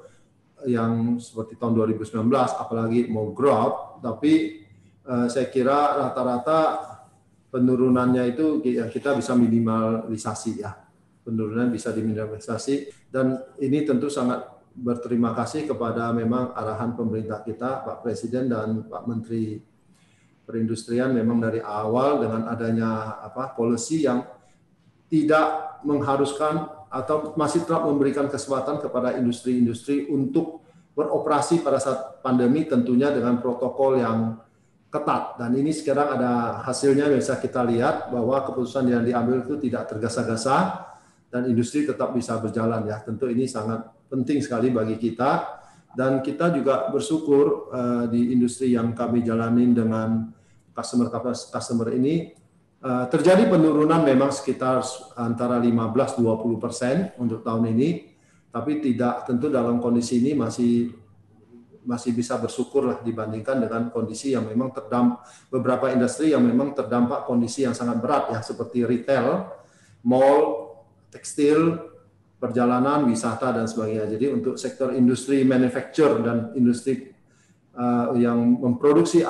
yang seperti tahun 2019, apalagi mau growth, tapi saya kira rata-rata penurunannya itu kita bisa minimalisasi ya, penurunan bisa diminimalisasi, dan ini tentu sangat berterima kasih kepada memang arahan pemerintah kita, Pak Presiden dan Pak Menteri Perindustrian, memang dari awal dengan adanya policy yang tidak mengharuskan atau masih tetap memberikan kesempatan kepada industri-industri untuk beroperasi pada saat pandemi, tentunya dengan protokol yang ketat, dan ini sekarang ada hasilnya, bisa kita lihat bahwa keputusan yang diambil itu tidak tergesa-gesa dan industri tetap bisa berjalan ya. Tentu ini sangat penting sekali bagi kita, dan kita juga bersyukur di industri yang kami jalanin dengan customer ini terjadi penurunan memang sekitar antara 15-20% untuk tahun ini, tapi tidak, tentu dalam kondisi ini masih bisa bersyukur lah dibandingkan dengan kondisi yang memang beberapa industri yang memang terdampak kondisi yang sangat berat ya, seperti retail, mall, tekstil, perjalanan, wisata dan sebagainya. Jadi untuk sektor industri manufacture dan industri yang memproduksi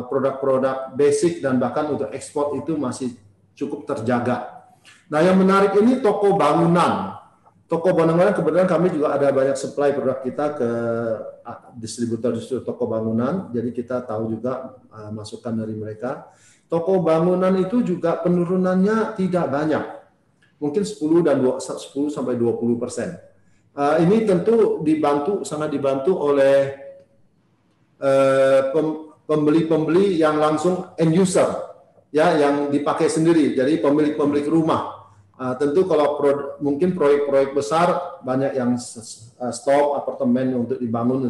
produk-produk basic dan bahkan untuk ekspor itu masih cukup terjaga. Nah, yang menarik ini toko bangunan. Toko bangunan kebetulan kami juga ada banyak supply produk kita ke distributor toko bangunan, jadi kita tahu juga masukan dari mereka. Toko bangunan itu juga penurunannya tidak banyak, mungkin 10 sampai 20%. Ini tentu sangat dibantu oleh pembeli-pembeli yang langsung end user, ya, yang dipakai sendiri. Jadi pemilik rumah. Tentu kalau mungkin proyek-proyek besar banyak yang stop apartemen untuk dibangun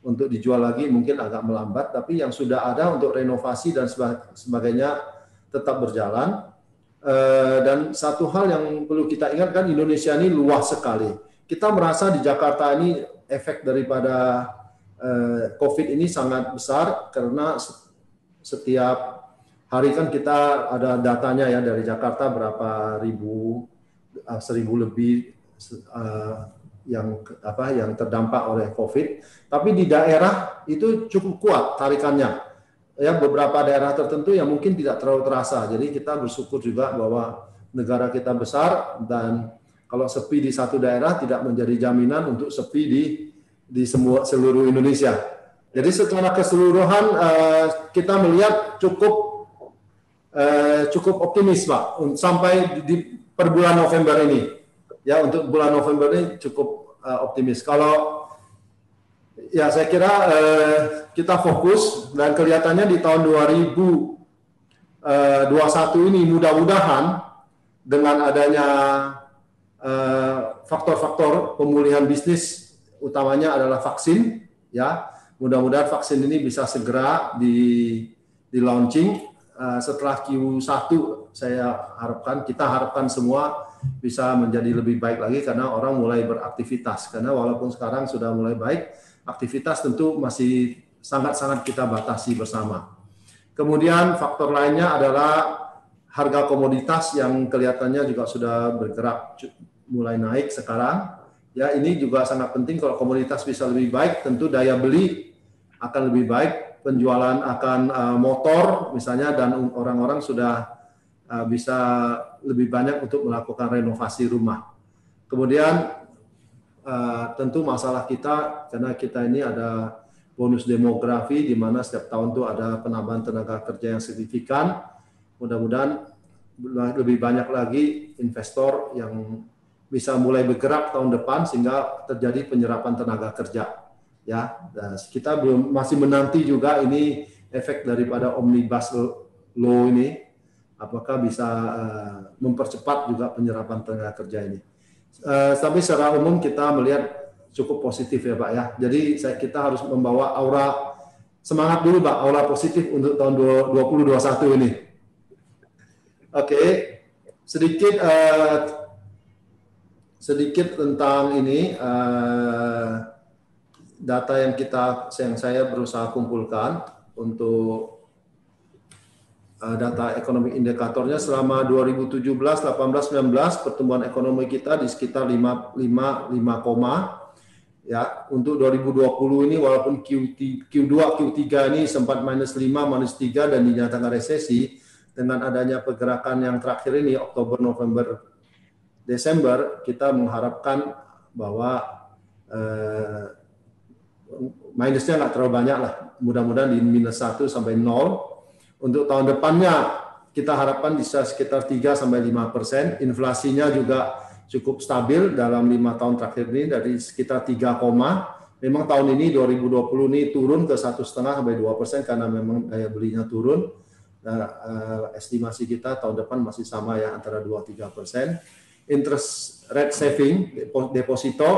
untuk dijual lagi mungkin agak melambat, tapi yang sudah ada untuk renovasi dan sebagainya tetap berjalan. Dan satu hal yang perlu kita ingatkan, Indonesia ini luas sekali. Kita merasa di Jakarta ini efek daripada COVID ini sangat besar karena setiap hari kan kita ada datanya ya dari Jakarta berapa ribu, 1.000 lebih yang terdampak oleh COVID. Tapi di daerah itu cukup kuat tarikannya. Ya, beberapa daerah tertentu yang mungkin tidak terlalu terasa. Jadi kita bersyukur juga bahwa negara kita besar, dan kalau sepi di satu daerah tidak menjadi jaminan untuk sepi di seluruh Indonesia. Jadi secara keseluruhan kita melihat cukup optimis Pak sampai per bulan November ini. Ya, untuk bulan November ini cukup optimis. Kalau ya saya kira kita fokus, dan kelihatannya di tahun 2021 ini mudah-mudahan dengan adanya faktor-faktor pemulihan bisnis, utamanya adalah vaksin, ya. Mudah-mudahan vaksin ini bisa segera di launching setelah Q1. Kita harapkan semua bisa menjadi lebih baik lagi karena orang mulai beraktivitas. Karena walaupun sekarang sudah mulai baik, aktivitas tentu masih sangat-sangat kita batasi bersama. Kemudian faktor lainnya adalah harga komoditas yang kelihatannya juga sudah bergerak mulai naik sekarang. Ya, ini juga sangat penting. Kalau komoditas bisa lebih baik, tentu daya beli akan lebih baik, penjualan akan motor misalnya, dan orang-orang sudah bisa lebih banyak untuk melakukan renovasi rumah. Kemudian tentu masalah kita, karena kita ini ada bonus demografi di mana setiap tahun itu ada penambahan tenaga kerja yang signifikan. Mudah-mudahan lebih banyak lagi investor yang bisa mulai bergerak tahun depan sehingga terjadi penyerapan tenaga kerja. Ya, kita masih menanti juga ini efek daripada omnibus law ini, apakah bisa mempercepat juga penyerapan tenaga kerja ini. Tapi secara umum kita melihat cukup positif ya Pak ya. Jadi kita harus membawa aura semangat dulu Pak, aura positif untuk tahun 2021 ini. Oke, sedikit tentang ini. Data yang saya berusaha kumpulkan untuk data ekonomi indikatornya selama 2017, 18, 19 pertumbuhan ekonomi kita di sekitar 5, ya. Untuk 2020 ini walaupun Q2, Q3 ini sempat -5, -3 dan dinyatakan resesi, dengan adanya pergerakan yang terakhir ini Oktober, November, Desember, kita mengharapkan bahwa minusnya nggak terlalu banyak lah, mudah-mudahan di -1 sampai 0. Untuk tahun depannya kita harapkan bisa sekitar 3-5%. Inflasinya juga cukup stabil dalam 5 tahun terakhir ini dari sekitar 3, Memang tahun ini 2020 ini turun ke 1,5 sampai 2% karena memang daya belinya turun. Nah, estimasi kita tahun depan masih sama ya, antara 2-3%. Interest rate saving deposito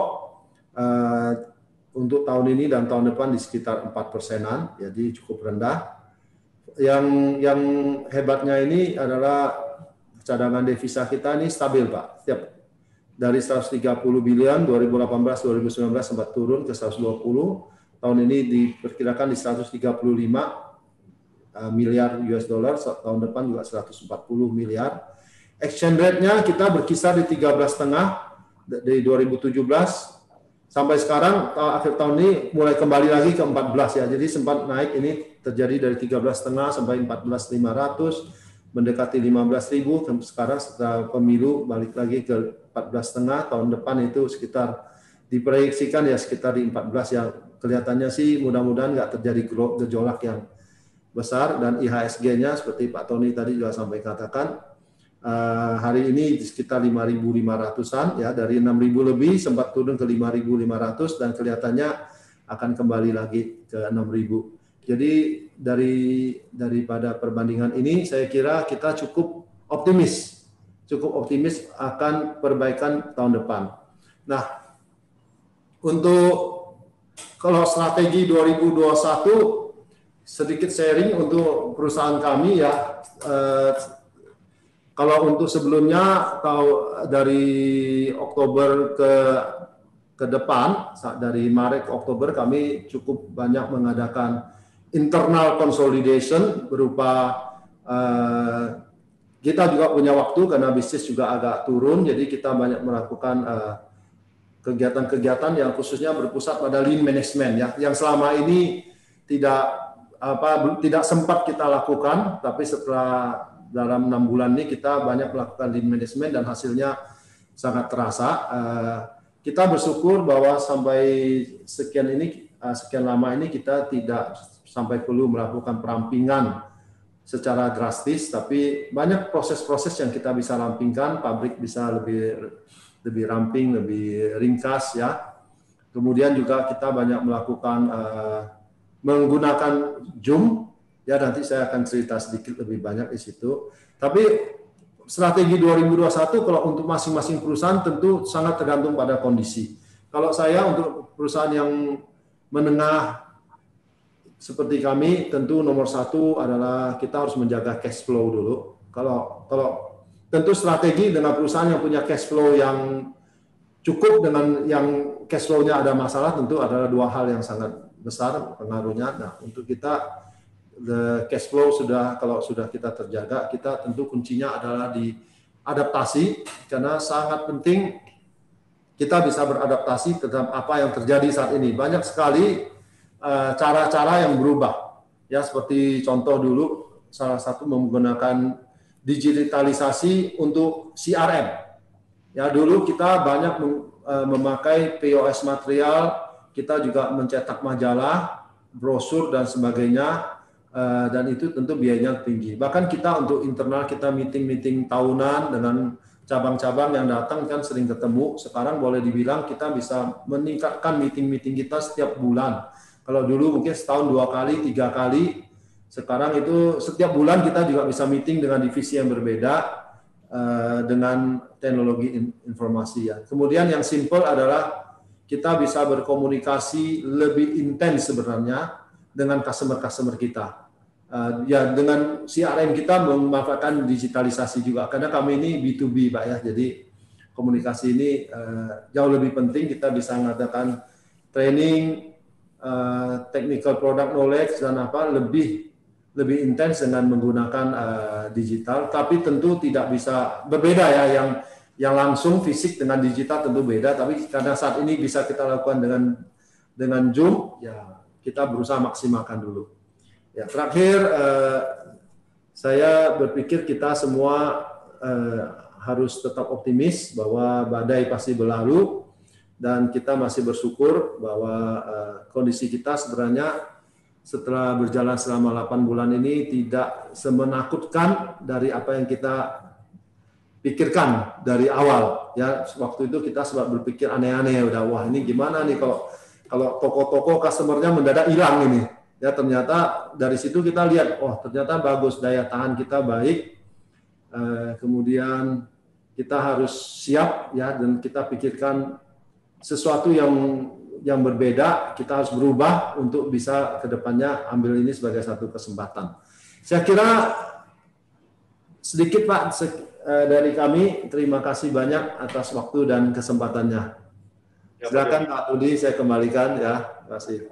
untuk tahun ini dan tahun depan di sekitar 4%-an, jadi cukup rendah. Yang hebatnya ini adalah cadangan devisa kita ini stabil, Pak. Dari 130 bilion 2018-2019 sempat turun ke 120. Tahun ini diperkirakan di 135 miliar US dollar, tahun depan juga 140 miliar. Exchange rate-nya kita berkisar di 13,5 dari 2017 sampai sekarang akhir tahun ini mulai kembali lagi ke 14 ya. Jadi sempat naik, ini terjadi dari 13,5 sampai 14.500, mendekati 15.000. Sekarang setelah pemilu balik lagi ke 14,5. Tahun depan itu sekitar diproyeksikan ya sekitar di 14 ya. Kelihatannya sih mudah-mudahan nggak terjadi gejolak yang besar, dan IHSG-nya seperti Pak Tony tadi juga sampai katakan hari ini di sekitar 5.500-an ya, dari 6.000 lebih sempat turun ke 5.500 dan kelihatannya akan kembali lagi ke 6.000. Jadi daripada perbandingan ini saya kira kita cukup optimis akan perbaikan tahun depan. Nah, untuk kalau strategi 2021 sedikit sharing untuk perusahaan kami ya. Kalau untuk sebelumnya dari Oktober ke depan, dari Maret ke Oktober kami cukup banyak mengadakan internal consolidation berupa kita juga punya waktu karena bisnis juga agak turun, jadi kita banyak melakukan kegiatan-kegiatan yang khususnya berpusat pada lean management ya, yang selama ini tidak sempat kita lakukan, tapi setelah dalam 6 bulan ini kita banyak melakukan lean management dan hasilnya sangat terasa. Kita bersyukur bahwa sampai sekian lama ini kita tidak sampai perlu melakukan perampingan secara drastis, tapi banyak proses-proses yang kita bisa rampingkan, pabrik bisa lebih ramping, lebih ringkas ya. Kemudian juga kita banyak melakukan menggunakan Zoom, ya nanti saya akan cerita sedikit lebih banyak di situ. Tapi strategi 2021 kalau untuk masing-masing perusahaan tentu sangat tergantung pada kondisi. Kalau saya untuk perusahaan yang menengah seperti kami, tentu nomor satu adalah kita harus menjaga cash flow dulu. Kalau tentu strategi dengan perusahaan yang punya cash flow yang cukup dengan yang cash flow-nya ada masalah, tentu adalah dua hal yang sangat besar pengaruhnya. Nah, untuk kita the cash flow kalau sudah kita terjaga, kita tentu kuncinya adalah di adaptasi, karena sangat penting kita bisa beradaptasi terhadap apa yang terjadi saat ini. Banyak sekali cara-cara yang berubah. Ya, seperti contoh dulu salah satu menggunakan digitalisasi untuk CRM. Ya, dulu kita banyak memakai POS material, kita juga mencetak majalah, brosur dan sebagainya, dan itu tentu biayanya tinggi. Bahkan kita untuk internal kita meeting tahunan dengan cabang-cabang yang datang kan sering ketemu. Sekarang boleh dibilang kita bisa meningkatkan meeting kita setiap bulan. Kalau dulu mungkin setahun 2 kali, 3 kali, sekarang itu setiap bulan kita juga bisa meeting dengan divisi yang berbeda dengan teknologi informasi ya. Kemudian yang simple adalah kita bisa berkomunikasi lebih intens sebenarnya dengan customer kita. Ya, dengan CRM kita memanfaatkan digitalisasi juga, karena kami ini B2B Pak ya, jadi komunikasi ini jauh lebih penting. Kita bisa mengadakan training, technical product knowledge dan lebih intens dengan menggunakan digital, tapi tentu tidak bisa berbeda ya, yang langsung fisik dengan digital tentu beda, tapi karena saat ini bisa kita lakukan dengan Zoom, ya kita berusaha maksimalkan dulu. Ya, terakhir saya berpikir kita semua harus tetap optimis bahwa badai pasti berlalu, dan kita masih bersyukur bahwa kondisi kita sebenarnya setelah berjalan selama 8 bulan ini tidak semenakutkan dari apa yang kita pikirkan dari awal ya. Waktu itu kita sempat berpikir aneh-aneh, udah wah ini gimana nih kalau toko-toko customer-nya mendadak hilang ini. Ya ternyata dari situ kita lihat, oh ternyata bagus, daya tahan kita baik, kemudian kita harus siap ya, dan kita pikirkan sesuatu yang berbeda, kita harus berubah untuk bisa ke depannya ambil ini sebagai satu kesempatan. Saya kira sedikit Pak dari kami, terima kasih banyak atas waktu dan kesempatannya. Silakan Pak Budi, saya kembalikan ya. Terima kasih.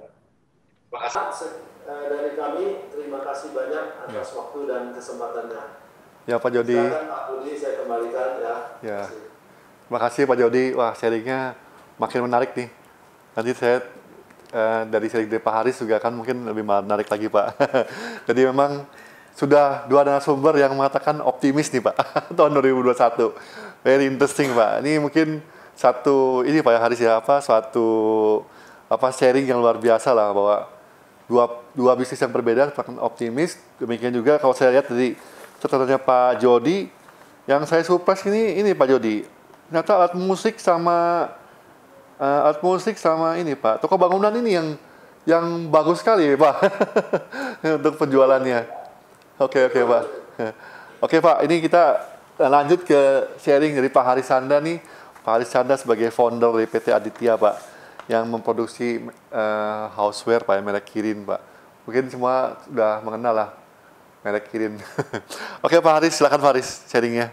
Terima kasih dari kami, terima kasih banyak atas waktu dan kesempatannya. Ya Pak Jody. Silakan Pak Budi, saya kembalikan ya. Ya. Terima kasih Pak Jody. Wah, sharingnya makin menarik nih. Nanti saya dari sharing dari Pak Haris juga kan mungkin lebih menarik lagi Pak. Jadi memang sudah dua narasumber yang mengatakan optimis nih Pak tahun 2021. Very interesting Pak. Ini mungkin satu ini Pak Haris ya, suatu sharing yang luar biasa lah, bahwa dua bisnis yang berbeda akan optimis. Demikian juga kalau saya lihat dari catatannya Pak Jody, yang saya surprise ini Pak Jody, ternyata alat musik sama ini Pak, toko bangunan ini yang bagus sekali Pak untuk penjualannya. Oke Pak. Oke Pak, ini kita lanjut ke sharing dari Pak Haris Sanda nih. Pak Haris Sanda sebagai founder dari PT Aditya Pak, yang memproduksi houseware Pak, merek Kirin Pak. Mungkin semua sudah mengenal lah merek Kirin. Oke Pak Haris, silakan Pak Haris sharingnya.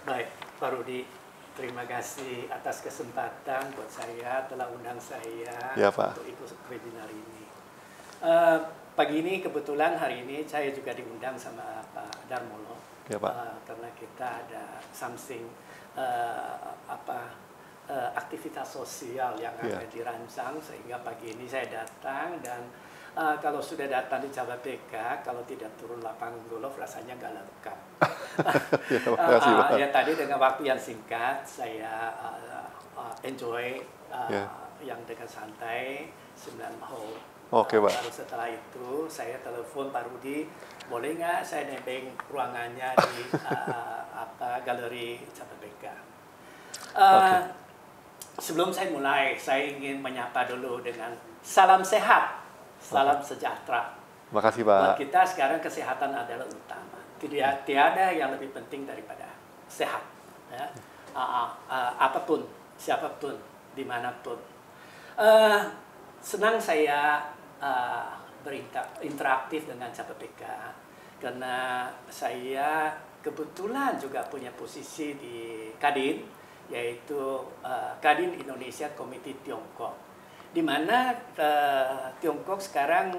Baik Pak Rudi, terima kasih atas kesempatan buat saya, telah undang saya Ya, Pak. untuk ikut webinar ini. Pagi ini kebetulan hari ini saya juga diundang sama Pak Darmono. Ya, Pak. Karena kita ada something aktivitas sosial yang akan dirancang, sehingga pagi ini saya datang. Dan kalau sudah datang di Jawa BK, kalau tidak turun lapangan golf rasanya nggak lengkap. Ya, makasih, Pak. Ya tadi dengan waktu yang singkat saya enjoy yang dengan santai 9 hole. Oke, Pak. Lalu setelah itu saya telepon Pak Rudi, boleh nggak saya nebeng ruangannya di galeri Jawa BK. Sebelum saya mulai, saya ingin menyapa dulu dengan salam sehat, salam sejahtera. Makasih Buat Pak. kita sekarang kesehatan adalah utama. Tiada yang lebih penting daripada sehat. Ya. Apapun, siapapun, dimanapun. Senang saya berinteraktif dengan Jawa BK karena saya kebetulan juga punya posisi di Kadin, yaitu Kadin Indonesia Komite Tiongkok, di mana Tiongkok sekarang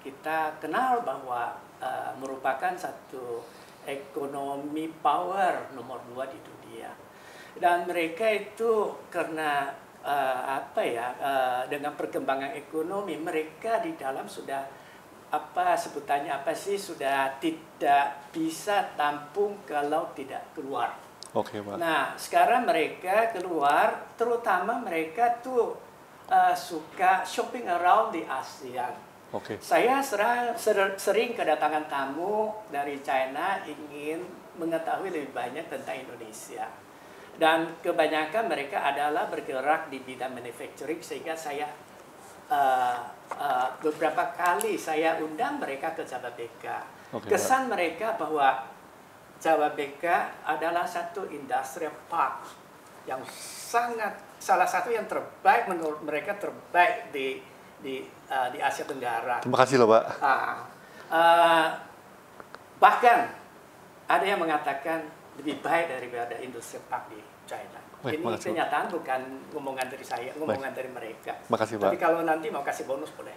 kita kenal bahwa merupakan satu ekonomi power nomor 2 di dunia. Dan mereka itu karena dengan perkembangan ekonomi mereka di dalam sudah sudah tidak bisa tampung kalau tidak keluar. Oke, Pak. Nah, sekarang mereka keluar, terutama mereka tuh suka shopping around di ASEAN. Oke. Saya sering kedatangan tamu dari China ingin mengetahui lebih banyak tentang Indonesia. Dan kebanyakan mereka adalah bergerak di bidang manufacturing, sehingga saya beberapa kali saya undang mereka ke Jawa BK. Kesan mereka bahwa Jawa BK adalah satu industrial park yang salah satu yang terbaik menurut mereka, terbaik di Asia Tenggara. Terima kasih loh Pak. Bahkan ada yang mengatakan lebih baik daripada industri park di China. Ini kenyataan, bukan ngomongan dari saya, ngomongan dari mereka. Makasih Pak. Tapi kalau nanti mau kasih bonus boleh.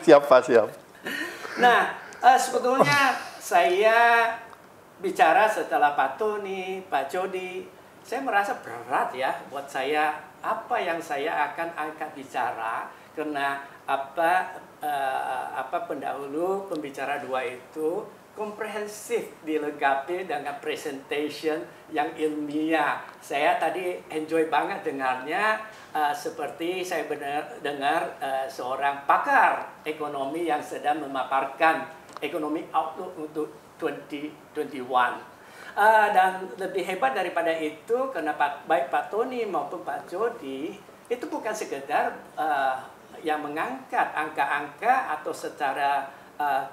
Siap Pak, siap. Nah, sebetulnya saya bicara setelah Pak Tony, Pak Jody, saya merasa berat ya buat saya apa yang saya akan angkat bicara, karena pendahulu pembicara dua itu komprehensif, dilengkapi dengan presentation yang ilmiah. Saya tadi enjoy banget dengarnya, seperti saya dengar seorang pakar ekonomi yang sedang memaparkan ekonomi outlook untuk 2021. Dan lebih hebat daripada itu, karena baik Pak Tony maupun Pak Jody itu bukan sekedar yang mengangkat angka-angka atau secara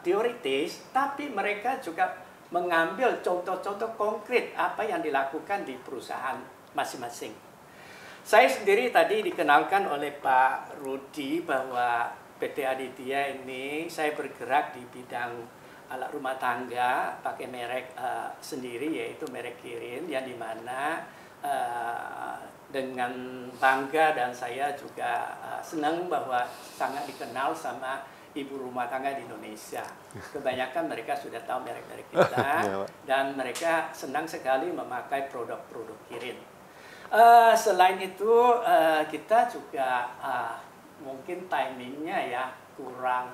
teoritis, tapi mereka juga mengambil contoh-contoh konkret apa yang dilakukan di perusahaan masing-masing. Saya sendiri tadi dikenalkan oleh Pak Rudi bahwa PT Aditya ini saya bergerak di bidang alat rumah tangga pakai merek sendiri, yaitu merek Kirin, yang dimana dengan bangga dan saya juga senang bahwa sangat dikenal sama ibu rumah tangga di Indonesia. Kebanyakan mereka sudah tahu merek-merek kita dan mereka senang sekali memakai produk-produk Kirin. Selain itu kita juga mungkin timingnya ya kurang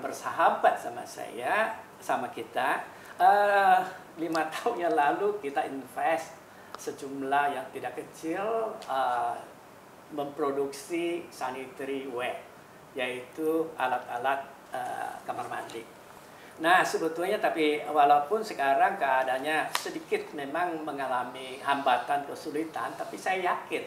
bersahabat sama saya, sama kita. 5 tahun yang lalu kita invest sejumlah yang tidak kecil memproduksi sanitary ware, yaitu alat-alat kamar mandi. Nah, sebetulnya tapi walaupun sekarang keadaannya sedikit memang mengalami hambatan, kesulitan, tapi saya yakin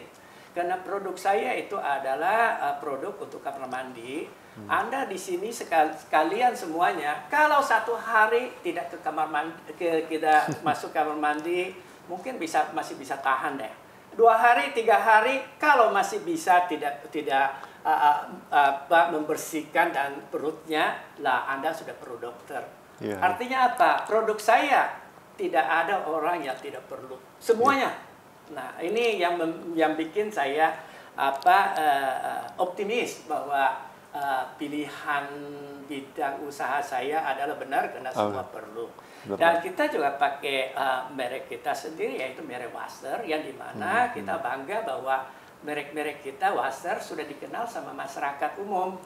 karena produk saya itu adalah produk untuk kamar mandi. Anda di sini sekalian semuanya, kalau satu hari tidak ke kamar mandi, tidak masuk kamar mandi, mungkin masih bisa tahan deh. 2 hari, 3 hari, kalau masih bisa tidak membersihkan dan perutnya, lah Anda sudah perlu dokter. Yeah. Artinya apa? Produk saya tidak ada orang yang tidak perlu, semuanya. Yeah. Nah, ini yang bikin saya optimis bahwa pilihan bidang usaha saya adalah benar karena semua perlu. Dan kita juga pakai merek kita sendiri, yaitu merek Waster, yang dimana kita bangga bahwa merek-merek kita Waster sudah dikenal sama masyarakat umum.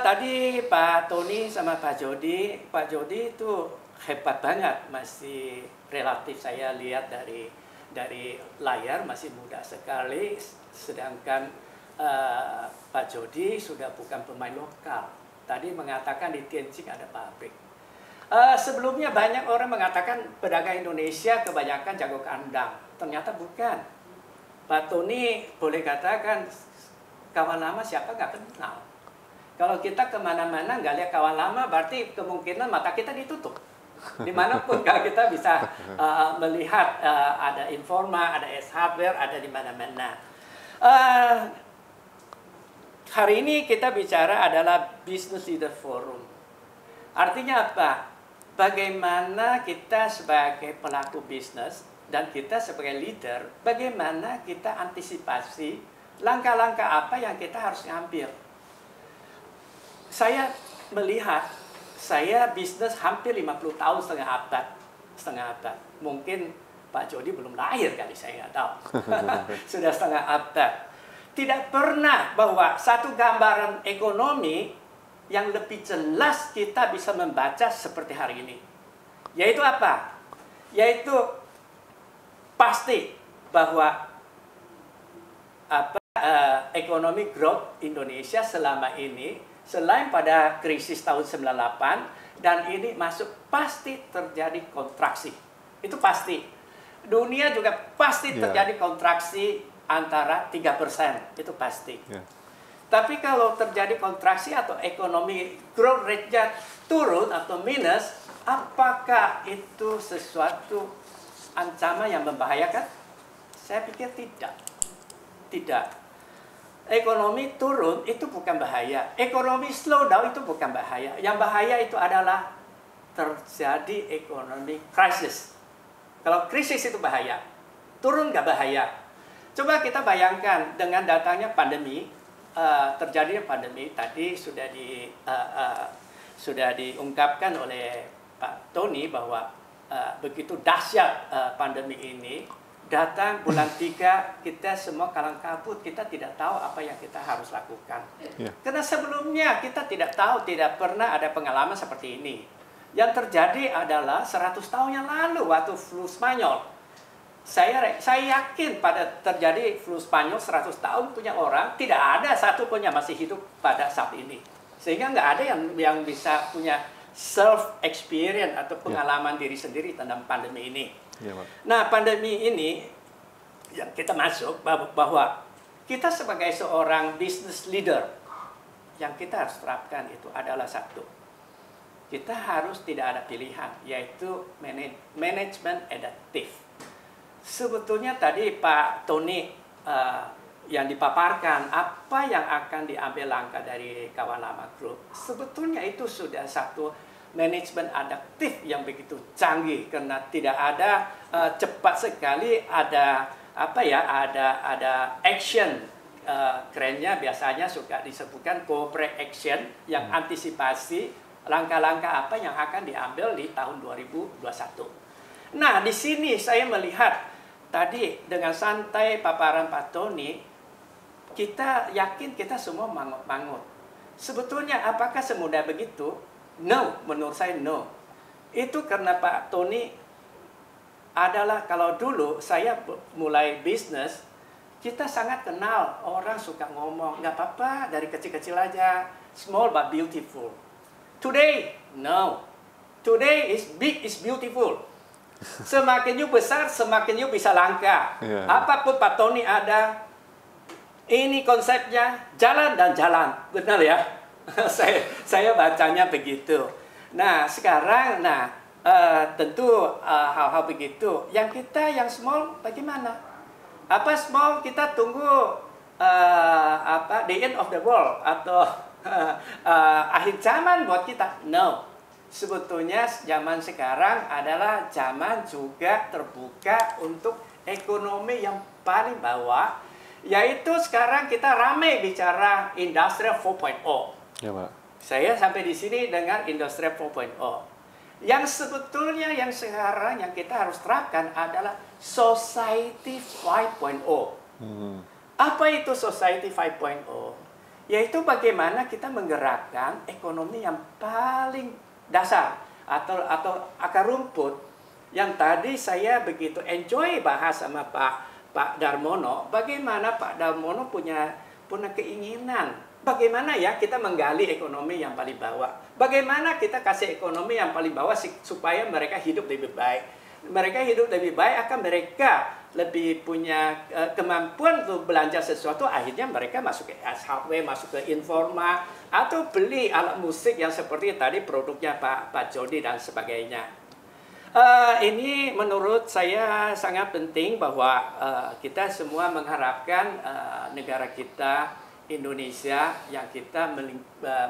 Tadi Pak Tony sama Pak Jody itu hebat banget, masih relatif saya lihat dari layar masih muda sekali, sedangkan Pak Jody sudah bukan pemain lokal. Tadi mengatakan di Tianjin ada pabrik. Sebelumnya banyak orang mengatakan pedagang Indonesia kebanyakan jago kandang. Ternyata bukan. Pak Tony boleh katakan kawan lama siapa nggak kenal. Kalau kita kemana-mana nggak lihat kawan lama, berarti kemungkinan mata kita ditutup. Dimanapun kalau kita bisa melihat ada Informa, ada S-Hardware, ada di mana-mana. Hari ini kita bicara adalah Business Leader Forum. Artinya apa? Bagaimana kita sebagai pelaku bisnis dan kita sebagai leader, bagaimana kita antisipasi langkah-langkah apa yang kita harus ambil. Saya melihat, saya bisnis hampir 50 tahun, setengah abad. Mungkin Pak Jody belum lahir kali, saya nggak tahu. Sudah setengah abad. Tidak pernah bahwa satu gambaran ekonomi yang lebih jelas kita bisa membaca seperti hari ini. Yaitu apa? Yaitu pasti bahwa ekonomi growth Indonesia selama ini, selain pada krisis tahun 98, dan ini masuk pasti terjadi kontraksi. Itu pasti. Dunia juga pasti terjadi kontraksi antara 3%, itu pasti. Tapi kalau terjadi kontraksi atau ekonomi growth rate-nya turun atau minus, apakah itu sesuatu ancaman yang membahayakan? Saya pikir tidak. Tidak. Ekonomi turun itu bukan bahaya. Ekonomi slow down itu bukan bahaya. Yang bahaya itu adalah terjadi ekonomi krisis. Kalau krisis itu bahaya. Turun nggak bahaya. Coba kita bayangkan dengan datangnya pandemi, terjadinya pandemi tadi sudah diungkapkan oleh Pak Tony bahwa begitu dahsyat pandemi ini, datang bulan 3 kita semua kalang kabut, kita tidak tahu apa yang kita harus lakukan. Karena sebelumnya kita tidak tahu, tidak pernah ada pengalaman seperti ini. Yang terjadi adalah 100 tahun yang lalu waktu flu Spanyol. Saya yakin pada terjadi flu Spanyol 100 tahun punya orang, tidak ada satu pun yang masih hidup pada saat ini. Sehingga nggak ada yang bisa punya self experience atau pengalaman diri sendiri tentang pandemi ini. Nah, pandemi ini yang kita masuk bahwa kita sebagai seorang business leader yang kita harus terapkan itu adalah satu, kita harus tidak ada pilihan, yaitu manajemen adaptif. Sebetulnya tadi Pak Tony yang dipaparkan apa yang akan diambil langkah dari Kawan Lama Group, sebetulnya itu sudah satu manajemen adaptif yang begitu canggih, karena tidak ada cepat sekali ada ada action, kerennya biasanya suka disebutkan corporate action yang antisipasi langkah-langkah apa yang akan diambil di tahun 2021. Nah, di sini saya melihat tadi dengan santai paparan Pak Tony, kita yakin kita semua mangut-mangut. Sebetulnya apakah semudah begitu? No, menurut saya no. Itu karena Pak Tony adalah, kalau dulu saya mulai bisnis, kita sangat kenal, orang suka ngomong, nggak apa-apa, dari kecil-kecil aja, small but beautiful. Today, no. Today is big is beautiful. Semakin you besar, semakin you bisa langka. Yeah. Apapun Pak Tony ada, ini konsepnya jalan dan jalan, benar ya? saya bacanya begitu. Nah sekarang, tentu hal-hal begitu. Yang kita yang small bagaimana? Apa small kita tunggu the end of the world atau akhir zaman buat kita? No. Sebetulnya zaman sekarang adalah zaman juga terbuka untuk ekonomi yang paling bawah, yaitu sekarang kita ramai bicara Industrial 4.0. Ya, Pak. Saya sampai di sini dengan Industrial 4.0. Yang sebetulnya yang sekarang yang kita harus terapkan adalah Society 5.0. Apa itu Society 5.0? Yaitu bagaimana kita menggerakkan ekonomi yang paling dasar atau akar rumput, yang tadi saya begitu enjoy bahas sama Pak Darmono. Bagaimana Pak Darmono punya keinginan, bagaimana ya kita menggali ekonomi yang paling bawah, bagaimana kita kasih ekonomi yang paling bawah supaya mereka hidup lebih baik. Mereka hidup lebih baik, akan mereka lebih punya kemampuan untuk belanja sesuatu, akhirnya mereka masuk ke hardware, masuk ke Informa, atau beli alat musik yang seperti tadi produknya Pak Jody dan sebagainya. Ini menurut saya sangat penting bahwa kita semua mengharapkan negara kita Indonesia yang kita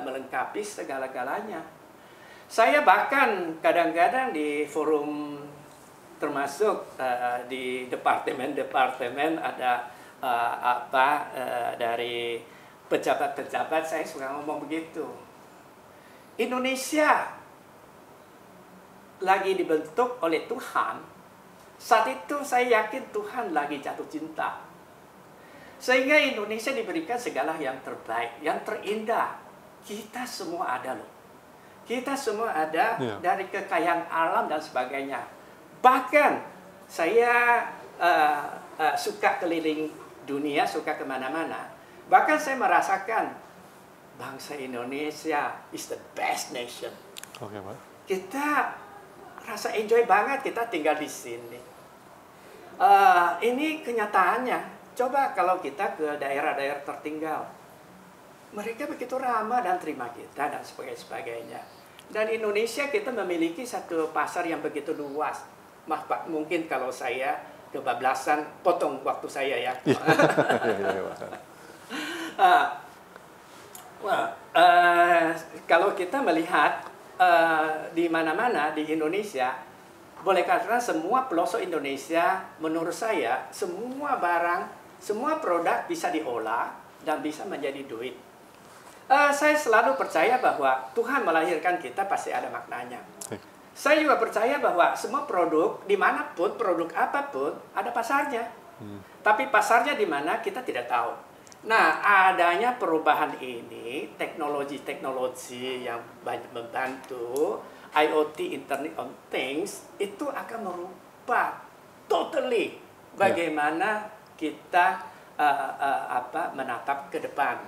melengkapi segala-galanya. Saya bahkan kadang-kadang di forum, termasuk di departemen-departemen ada dari pejabat-pejabat, saya suka ngomong begitu. Indonesia lagi dibentuk oleh Tuhan. Saat itu saya yakin Tuhan lagi jatuh cinta. Sehingga Indonesia diberikan segala yang terbaik, yang terindah. Kita semua ada loh. Kita semua ada, dari kekayaan alam dan sebagainya. Bahkan saya suka keliling dunia, suka kemana-mana. Bahkan saya merasakan bangsa Indonesia is the best nation. Oke, Pak. Kita rasa enjoy banget kita tinggal di sini. Ini kenyataannya. Coba kalau kita ke daerah-daerah tertinggal, mereka begitu ramah dan terima kita dan sebagainya. Dan Indonesia kita memiliki satu pasar yang begitu luas. Maaf Pak, mungkin kalau saya kebablasan, potong waktu saya ya. Kalau kita melihat di mana-mana di Indonesia, boleh katakan semua pelosok Indonesia, menurut saya semua barang, semua produk bisa diolah dan bisa menjadi duit. Saya selalu percaya bahwa Tuhan melahirkan kita pasti ada maknanya. Saya juga percaya bahwa semua produk, dimanapun, produk apapun, ada pasarnya. Tapi pasarnya di mana kita tidak tahu. Nah, adanya perubahan ini, teknologi-teknologi yang banyak membantu, IoT, Internet of Things, itu akan merubah totally bagaimana kita menatap ke depan.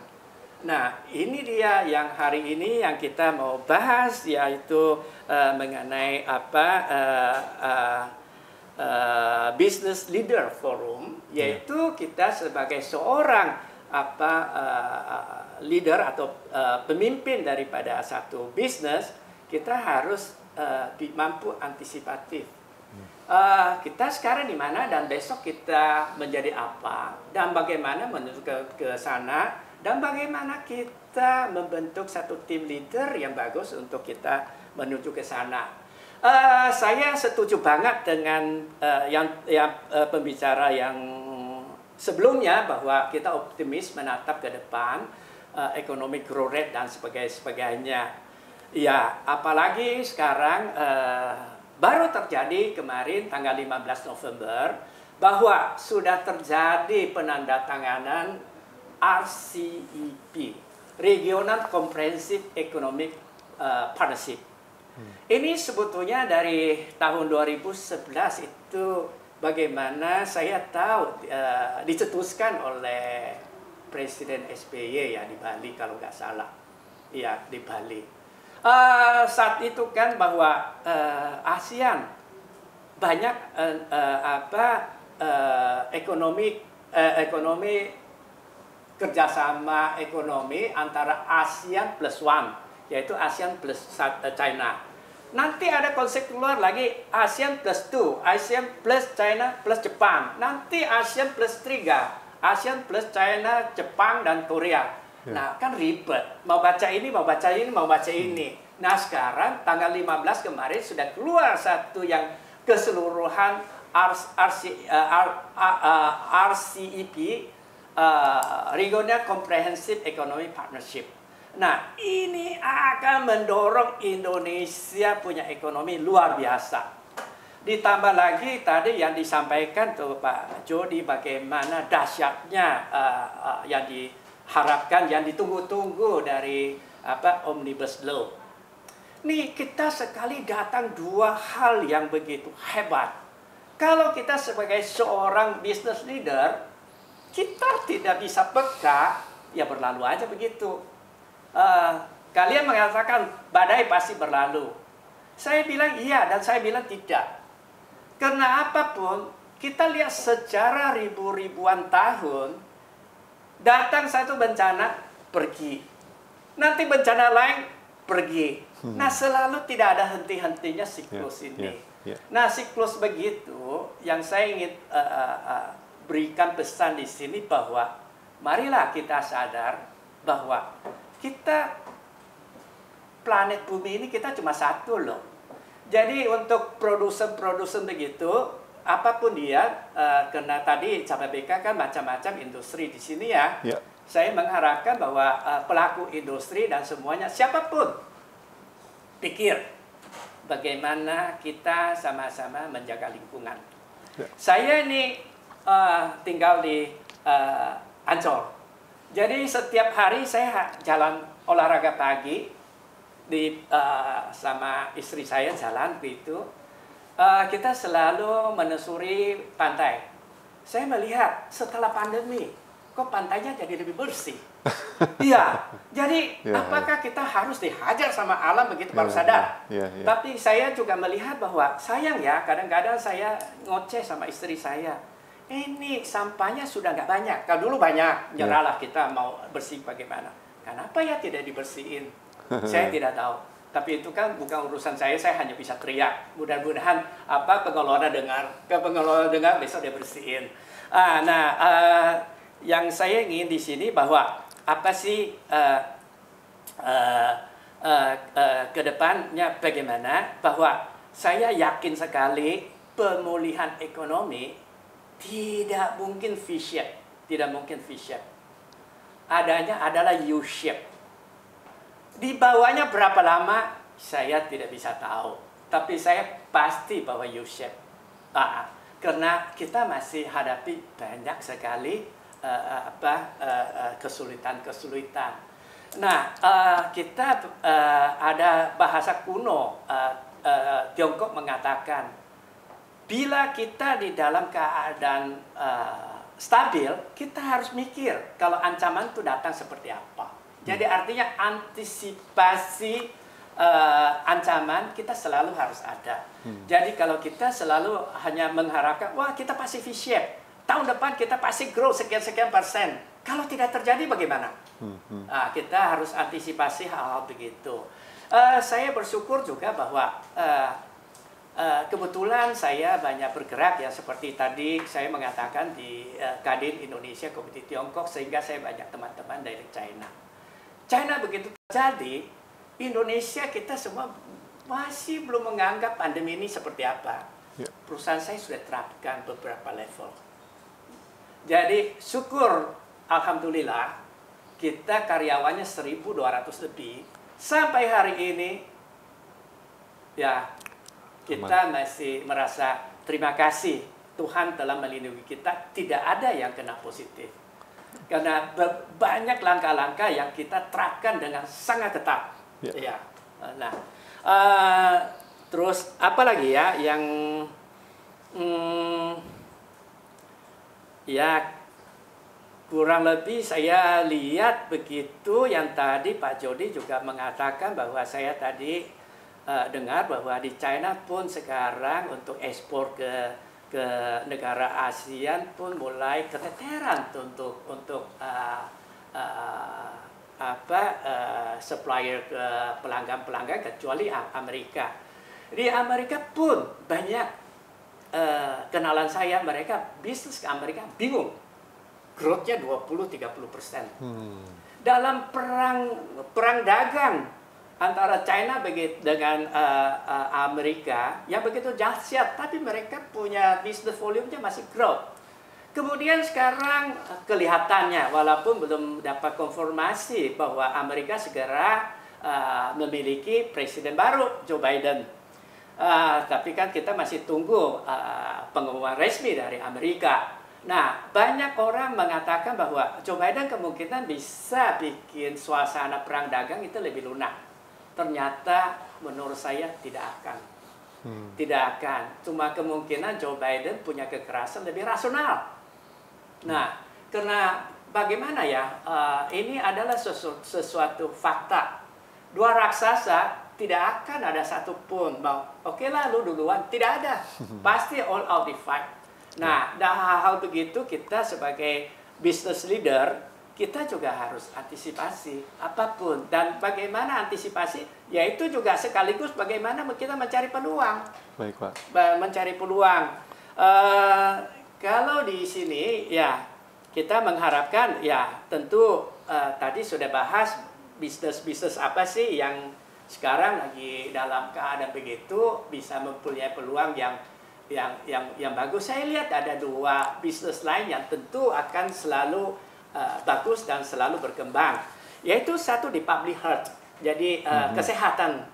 Nah, ini dia yang hari ini yang kita mau bahas, yaitu mengenai Business Leader Forum, yaitu kita sebagai seorang leader atau pemimpin daripada satu bisnis, kita harus mampu antisipatif. Kita sekarang di mana dan besok kita menjadi apa dan bagaimana menuju ke sana dan bagaimana kita membentuk satu tim leader yang bagus untuk kita menuju ke sana. Saya setuju banget dengan yang pembicara yang sebelumnya bahwa kita optimis menatap ke depan ekonomi growth rate dan sebagainya. Ya, apalagi sekarang baru terjadi kemarin tanggal 15 November bahwa sudah terjadi penandatanganan RCEP, Regional Comprehensive Economic Partnership. Ini sebetulnya dari tahun 2011 itu bagaimana saya tahu dicetuskan oleh Presiden SBY ya di Bali kalau nggak salah, ya di Bali. Saat itu kan bahwa ASEAN banyak ekonomi kerjasama ekonomi antara ASEAN plus one, yaitu ASEAN plus China. Nanti ada konsep keluar lagi ASEAN plus 2, ASEAN plus China plus Jepang. Nanti ASEAN plus 3, ASEAN plus China, Jepang, dan Korea. Nah, kan ribet. Mau baca ini, mau baca ini, mau baca ini. Nah, sekarang tanggal 15 kemarin sudah keluar satu yang keseluruhan RCEP, Regional Comprehensive Economic Partnership. Nah, ini akan mendorong Indonesia punya ekonomi luar biasa. Ditambah lagi tadi yang disampaikan tuh Pak Jody bagaimana dahsyatnya yang diharapkan, yang ditunggu-tunggu dari Omnibus Law. Nih kita sekali datang dua hal yang begitu hebat. Kalau kita sebagai seorang business leader, kita tidak bisa peka, ya berlalu aja begitu. Kalian mengatakan badai pasti berlalu. Saya bilang iya dan saya bilang tidak. Karena apapun, kita lihat secara ribuan tahun, datang satu bencana, pergi. Nanti bencana lain, pergi. Nah, selalu tidak ada henti-hentinya siklus ini. Nah, siklus begitu, yang saya ingin berikan pesan di sini bahwa marilah kita sadar bahwa kita planet bumi ini kita cuma satu loh. Jadi untuk produsen begitu, apapun dia, karena tadi Jababeka kan macam-macam industri di sini ya. Saya mengharapkan bahwa pelaku industri dan semuanya, siapapun, pikir bagaimana kita sama-sama menjaga lingkungan. Saya ini tinggal di Ancol. Jadi setiap hari saya jalan olahraga pagi sama istri saya jalan begitu. Kita selalu menelusuri pantai. Saya melihat setelah pandemi, kok pantainya jadi lebih bersih. Iya. Jadi apakah kita harus dihajar sama alam begitu baru sadar? Tapi saya juga melihat bahwa sayang ya, kadang-kadang saya ngoceh sama istri saya. Ini sampahnya sudah nggak banyak. Kalau dulu banyak, nyerahlah kita mau bersih bagaimana. Kenapa ya tidak dibersihin? Saya tidak tahu. Tapi itu kan bukan urusan saya hanya bisa teriak. Mudah-mudahan pengelola dengar, besok dia bersihin. Yang saya ingin di sini bahwa apa sih ke depannya bagaimana, bahwa saya yakin sekali pemulihan ekonomi tidak mungkin V-shape, tidak mungkin V-shape. Adanya adalah U-shape. Di bawahnya berapa lama saya tidak bisa tahu, tapi saya pasti bahwa U-shape. Karena kita masih hadapi banyak sekali kesulitan-kesulitan. Nah, kita ada bahasa kuno, Tiongkok mengatakan, bila kita di dalam keadaan stabil, kita harus mikir kalau ancaman itu datang seperti apa. Jadi artinya antisipasi ancaman, kita selalu harus ada. Jadi kalau kita selalu hanya mengharapkan, wah kita pasti V-shape, tahun depan kita pasti grow sekian-sekian persen. Kalau tidak terjadi bagaimana? Kita harus antisipasi hal-hal begitu. Saya bersyukur juga bahwa kebetulan saya banyak bergerak ya, seperti tadi saya mengatakan di Kadin Indonesia Komite Tiongkok, sehingga saya banyak teman-teman dari China. China begitu terjadi, Indonesia kita semua masih belum menganggap pandemi ini seperti apa. Perusahaan saya sudah terapkan beberapa level. Jadi syukur, alhamdulillah, kita karyawannya 1.200 lebih. Sampai hari ini, ya kita masih merasa terima kasih Tuhan telah melindungi kita. Tidak ada yang kena positif. Karena banyak langkah-langkah yang kita terapkan dengan sangat ketat. Ya. Nah, terus apa lagi ya yang ya kurang lebih saya lihat begitu. Yang tadi Pak Jody juga mengatakan bahwa saya tadi dengar bahwa di China pun sekarang untuk ekspor ke negara ASEAN pun mulai keteteran untuk supplier ke pelanggan-pelanggan kecuali Amerika. Di Amerika pun banyak kenalan saya, mereka bisnis ke Amerika bingung. Growth-nya 20-30%. Dalam perang dagang antara China dengan Amerika yang begitu dahsyat, tapi mereka punya business volume-nya masih growth. Kemudian sekarang kelihatannya, walaupun belum dapat konfirmasi bahwa Amerika segera memiliki presiden baru, Joe Biden. Tapi kan kita masih tunggu pengumuman resmi dari Amerika. Nah, banyak orang mengatakan bahwa Joe Biden kemungkinan bisa bikin suasana perang dagang itu lebih lunak. Ternyata menurut saya tidak akan. Tidak akan. Cuma kemungkinan Joe Biden punya kekerasan lebih rasional. Nah, karena bagaimana ya, ini adalah sesuatu fakta. Dua raksasa tidak akan ada satupun mau, oke lah lu duluan. Tidak ada. Pasti all out the fight. Nah, dan hal-hal begitu kita sebagai business leader, kita juga harus antisipasi apapun. Dan bagaimana antisipasi, yaitu juga sekaligus bagaimana kita mencari peluang. Baik, Pak. Mencari peluang. Kalau di sini, ya kita mengharapkan, ya tentu tadi sudah bahas bisnis apa sih yang sekarang lagi dalam keadaan begitu bisa mempunyai peluang yang bagus. Saya lihat ada dua bisnis lain yang tentu akan selalu bagus dan selalu berkembang. Yaitu satu di public health. Jadi kesehatan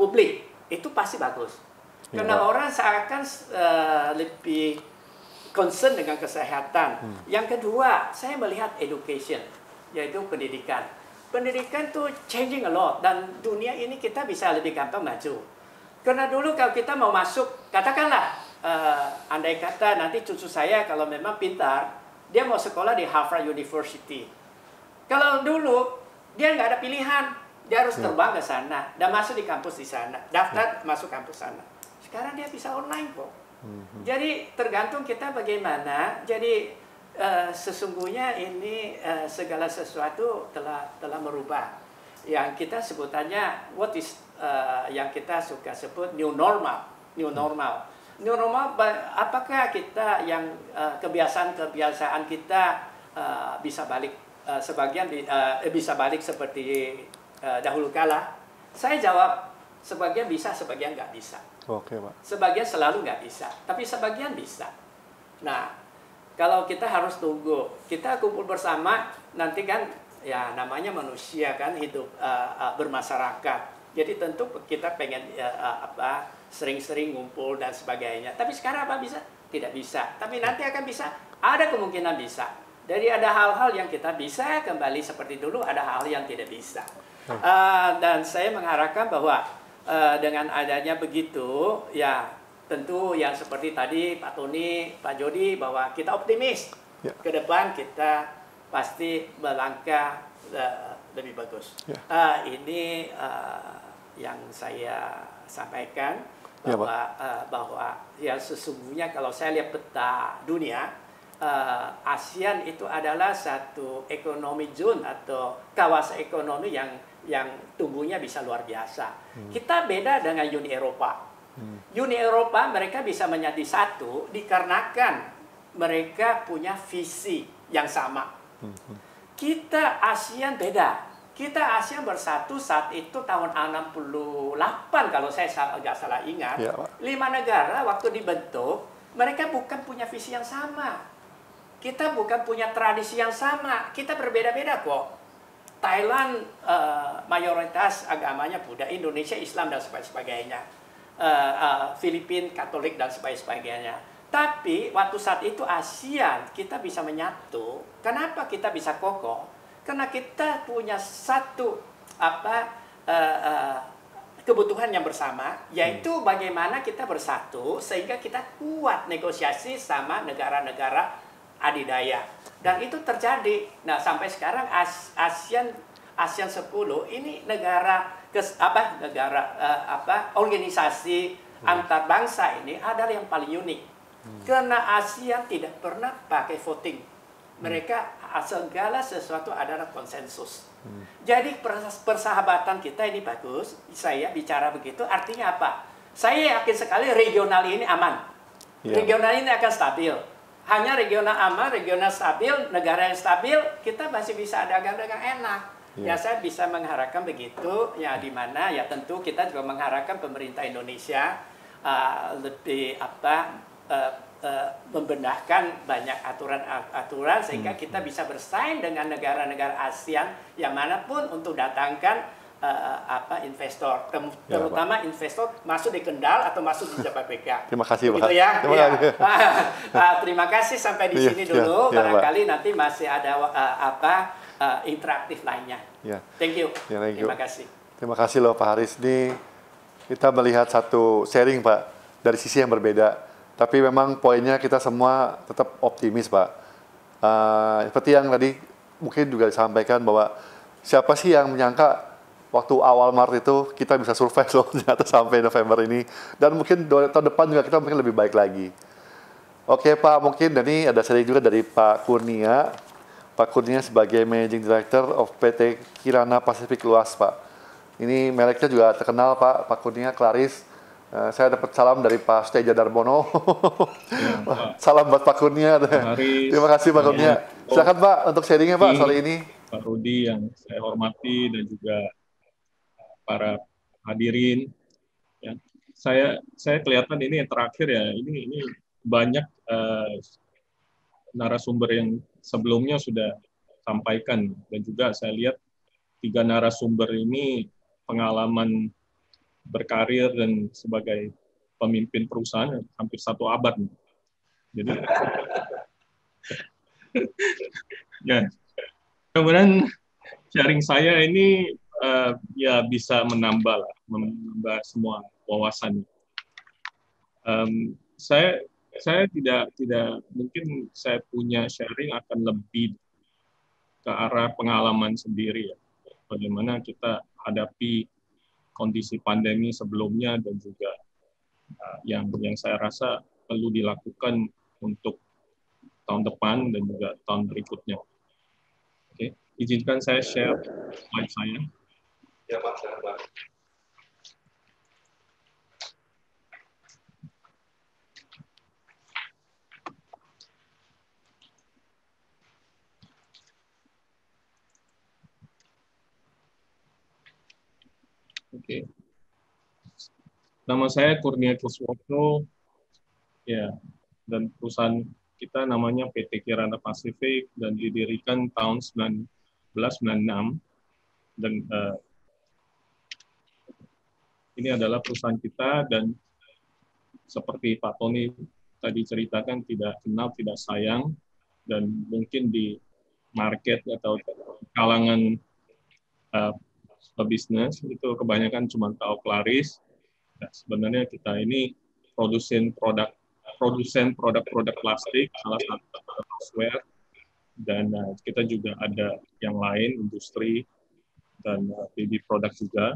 publik itu pasti bagus. Karena orang seakan lebih concern dengan kesehatan. Yang kedua, saya melihat education, yaitu pendidikan. Pendidikan tuh changing a lot, dan dunia ini kita bisa lebih gampang maju. Karena dulu kalau kita mau masuk, katakanlah, andai kata nanti cucu saya kalau memang pintar, dia mau sekolah di Harvard University. Kalau dulu, dia nggak ada pilihan, dia harus terbang ke sana, dan masuk di kampus di sana, daftar masuk kampus sana. Sekarang dia bisa online kok. Jadi tergantung kita bagaimana. Jadi sesungguhnya ini segala sesuatu telah merubah. Yang kita sebutannya yang kita suka sebut new normal. New normal, apakah kita yang kebiasaan kita bisa balik sebagian bisa balik seperti dahulu kala? Saya jawab sebagian bisa, sebagian nggak bisa. Oke, Pak. Sebagian selalu nggak bisa, tapi sebagian bisa. Nah, kalau kita harus tunggu, kita kumpul bersama, nanti kan ya namanya manusia kan hidup bermasyarakat. Jadi tentu kita pengen sering-sering ngumpul dan sebagainya. Tapi sekarang apa bisa? Tidak bisa. Tapi nanti akan bisa. Ada kemungkinan bisa. Jadi ada hal-hal yang kita bisa kembali seperti dulu, ada hal yang tidak bisa. Dan saya mengharapkan bahwa dengan adanya begitu, ya tentu yang seperti tadi Pak Tony, Pak Jody, bahwa kita optimis. Ke depan kita pasti melangkah lebih bagus. Ya. Ini yang saya sampaikan Ya, bahwa bahwa ya sesungguhnya kalau saya lihat peta dunia, ASEAN itu adalah satu ekonomi zone atau kawasan ekonomi yang tumbuhnya bisa luar biasa. Kita beda dengan Uni Eropa. Uni Eropa mereka bisa menjadi satu dikarenakan mereka punya visi yang sama. Kita ASEAN beda. Kita ASEAN bersatu saat itu tahun 68 kalau saya agak salah ingat. Ya, Pak. 5 negara waktu dibentuk, mereka bukan punya visi yang sama. Kita bukan punya tradisi yang sama. Kita berbeda-beda kok. Thailand mayoritas agamanya Buddha, Indonesia Islam dan sebagainya. Filipina Katolik dan sebagainya. Tapi waktu saat itu ASEAN kita bisa menyatu. Kenapa kita bisa kokoh? Karena kita punya satu kebutuhan yang bersama, yaitu bagaimana kita bersatu sehingga kita kuat negosiasi sama negara-negara adidaya. Dan itu terjadi. Nah, sampai sekarang ASEAN 10 ini organisasi antar bangsa ini adalah yang paling unik. Karena ASEAN tidak pernah pakai voting. Mereka segala sesuatu adalah konsensus. Jadi persahabatan kita ini bagus. Saya bicara begitu artinya apa? Saya yakin sekali regional ini aman. Regional ini akan stabil. Hanya regional aman, regional stabil, negara yang stabil, kita masih bisa dagang dengan enak. Ya saya bisa mengharapkan begitu. Ya di mana ya tentu kita juga mengharapkan pemerintah Indonesia lebih membenahkan banyak aturan-aturan sehingga kita bisa bersaing dengan negara-negara ASEAN yang manapun untuk datangkan investor, terutama investor masuk di Kendal atau masuk di Jababeka. Terima kasih, Pak. Gitu ya. Terima Terima kasih sampai di sini dulu. Barangkali nanti masih ada interaktif lainnya. Thank you. Terima kasih. Terima kasih loh Pak Haris. Ini kita melihat satu sharing Pak dari sisi yang berbeda. Tapi memang poinnya kita semua tetap optimis, Pak. Seperti yang tadi mungkin juga disampaikan bahwa siapa sih yang menyangka waktu awal Maret itu kita bisa survive loh ternyata sampai November ini. Dan mungkin tahun depan juga kita mungkin lebih baik lagi. Oke Pak, mungkin ini ada sharing juga dari Pak Kurnia. Pak Kurnia sebagai Managing Director of PT Kirana Pasifik Luas, Pak. Ini mereknya juga terkenal, Pak Kurnia, Claris. Saya dapat salam dari Pak Steja Darmono. Salam buat Pak Kurnia. Terima kasih Pak Kurnia. Silakan Pak untuk sharingnya Pak soal ini. Pak Rudi yang saya hormati dan juga para hadirin. Ya. Saya kelihatan ini yang terakhir ya. Ini banyak narasumber yang sebelumnya sudah sampaikan dan juga saya lihat 3 narasumber ini pengalaman berkarir dan sebagai pemimpin perusahaan hampir 1 abad. Jadi, ya, kemudian sharing saya ini ya bisa menambah semua wawasan. Saya tidak mungkin saya punya sharing akan lebih ke arah pengalaman sendiri ya. Bagaimana kita hadapi kondisi pandemi sebelumnya dan juga yang saya rasa perlu dilakukan untuk tahun depan dan juga tahun berikutnya. Oke, izinkan saya share slide saya. Ya Pak, silakan Pak. Oke. Nama saya Kurnia Kuswoto, ya, dan perusahaan kita namanya PT Kirana Pasifik dan didirikan tahun 1996 dan ini adalah perusahaan kita dan seperti Pak Tony tadi ceritakan tidak kenal tidak sayang dan mungkin di market atau kalangan bisnis itu kebanyakan cuma tahu Claris. Nah, sebenarnya kita ini produsen produk-produk plastik, salah satu software, dan kita juga ada yang lain industri dan baby product juga.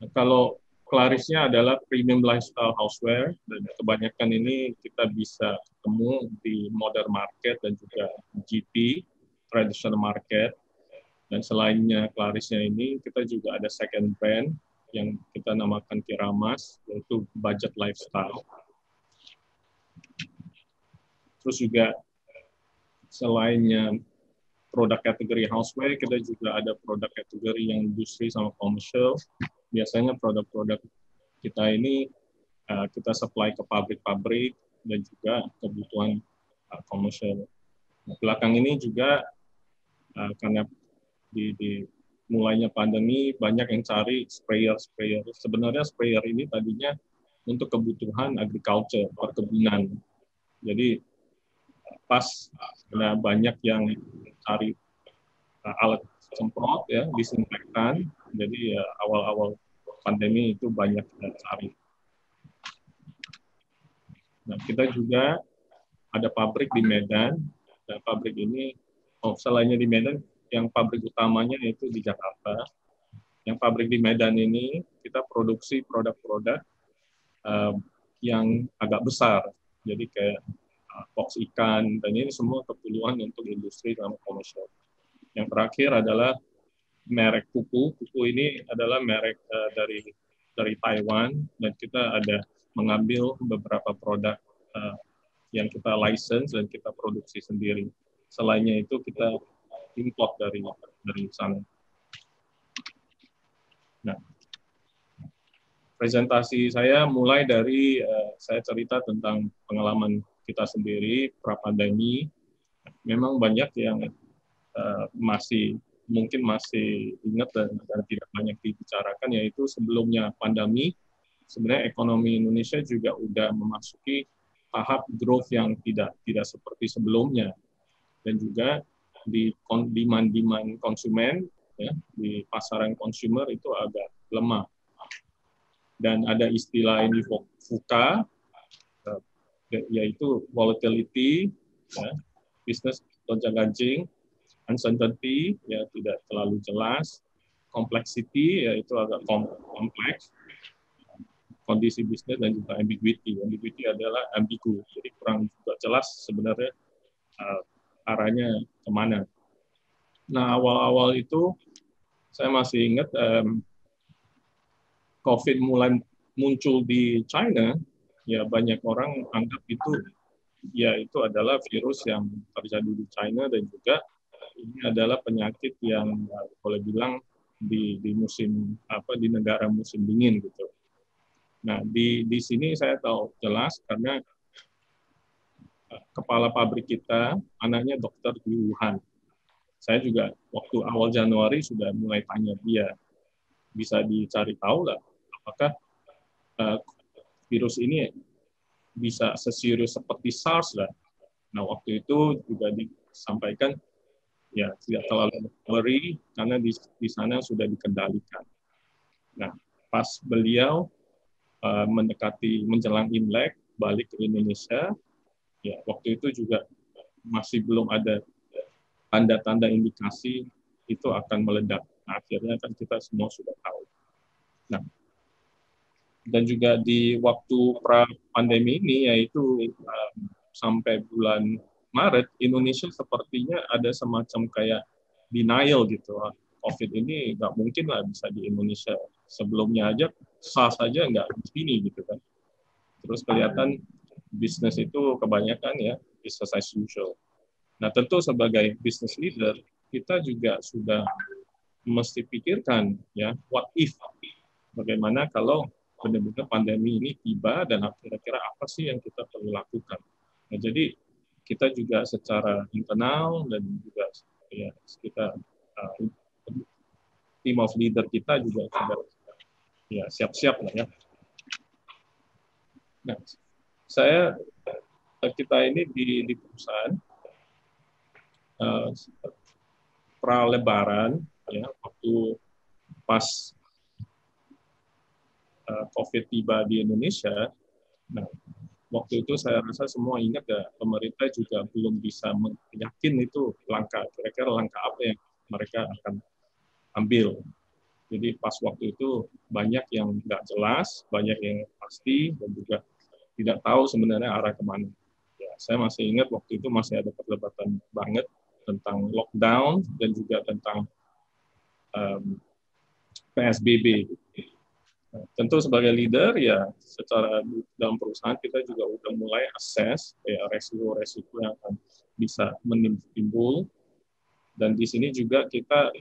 Nah, kalau Clarisnya adalah premium lifestyle houseware, dan kebanyakan ini kita bisa ketemu di modern market dan juga GT, traditional market. Dan selainnya Clarisnya ini, kita juga ada second brand yang kita namakan Kiramas, yaitu budget lifestyle. Terus juga selainnya produk kategori houseware, kita juga ada produk kategori yang industri sama commercial. Biasanya produk-produk kita ini kita supply ke pabrik-pabrik dan juga kebutuhan komersial. Nah, belakang ini juga karena di mulainya pandemi banyak yang cari sprayer. Sebenarnya sprayer ini tadinya untuk kebutuhan agriculture, perkebunan. Jadi pas karena banyak yang cari alat semprot ya, disinfektan. Jadi ya awal-awal pandemi itu banyak yang cari. Nah, kita juga ada pabrik di Medan, dan pabrik ini, selainnya di Medan, yang pabrik utamanya itu di Jakarta. Yang pabrik di Medan ini, kita produksi produk-produk yang agak besar. Jadi kayak box ikan, dan ini semua keperluan untuk industri sama komersial. Yang terakhir adalah merek kuku. Kuku ini adalah merek dari Taiwan, dan kita ada mengambil beberapa produk yang kita license dan kita produksi sendiri. Selainnya itu kita import dari sana. Nah, presentasi saya mulai dari saya cerita tentang pengalaman kita sendiri pra-pandemi. Memang banyak yang mungkin masih ingat dan tidak banyak dibicarakan, yaitu sebelumnya pandemi sebenarnya ekonomi Indonesia juga udah memasuki tahap growth yang tidak seperti sebelumnya, dan juga di demand konsumen ya, di pasaran consumer itu agak lemah, dan ada istilah ini VUCA, yaitu volatility ya, business gonjang-ganjing, uncertainty ya tidak terlalu jelas, complexity yaitu agak kompleks, kondisi bisnis, dan juga ambiguity. Ambiguity adalah ambigu, jadi kurang juga jelas sebenarnya arahnya kemana. Nah, awal-awal itu saya masih ingat COVID mulai muncul di China, ya banyak orang anggap itu adalah virus yang terjadi di China, dan juga ini adalah penyakit yang boleh bilang di musim di negara musim dingin gitu. Nah, di sini saya tahu jelas karena kepala pabrik kita anaknya dokter di Wuhan. Saya juga waktu awal Januari sudah mulai tanya dia, bisa dicari tahu lah apakah virus ini bisa seserius seperti SARS lah. Nah, waktu itu juga disampaikan ya tidak terlalu worry karena di sana sudah dikendalikan. Nah, pas beliau mendekati menjelang Imlek balik ke Indonesia, ya waktu itu juga masih belum ada tanda-tanda indikasi itu akan meledak. Nah, akhirnya kan kita semua sudah tahu. Nah, dan juga di waktu pra-pandemi ini, yaitu sampai bulan Maret, Indonesia sepertinya ada semacam kayak denial gitu. COVID ini nggak mungkin lah bisa di Indonesia. Sebelumnya aja, SARS saja nggak di sini gitu kan. Terus kelihatan bisnis itu kebanyakan ya, business as usual. Nah, tentu sebagai business leader, kita juga sudah mesti pikirkan ya, what if? Bagaimana kalau benar-benar pandemi ini tiba, dan kira-kira apa sih yang kita perlu lakukan? Nah, jadi kita juga secara internal dan juga ya kita team of leader kita juga sudah ya siap-siap lah ya. Nah, kita ini di perusahaan pra Lebaran ya, waktu pas COVID tiba di Indonesia. Nah, waktu itu saya rasa semua ingat ya, pemerintah juga belum bisa yakin itu kira-kira langkah apa yang mereka akan ambil. Jadi pas waktu itu banyak yang nggak jelas, banyak yang pasti, dan juga tidak tahu sebenarnya arah kemana. Ya, saya masih ingat waktu itu masih ada perdebatan banget tentang lockdown dan juga tentang PSBB. Tentu sebagai leader ya secara dalam perusahaan kita juga udah mulai assess resiko-resiko yang akan bisa menimbul, dan di sini juga kita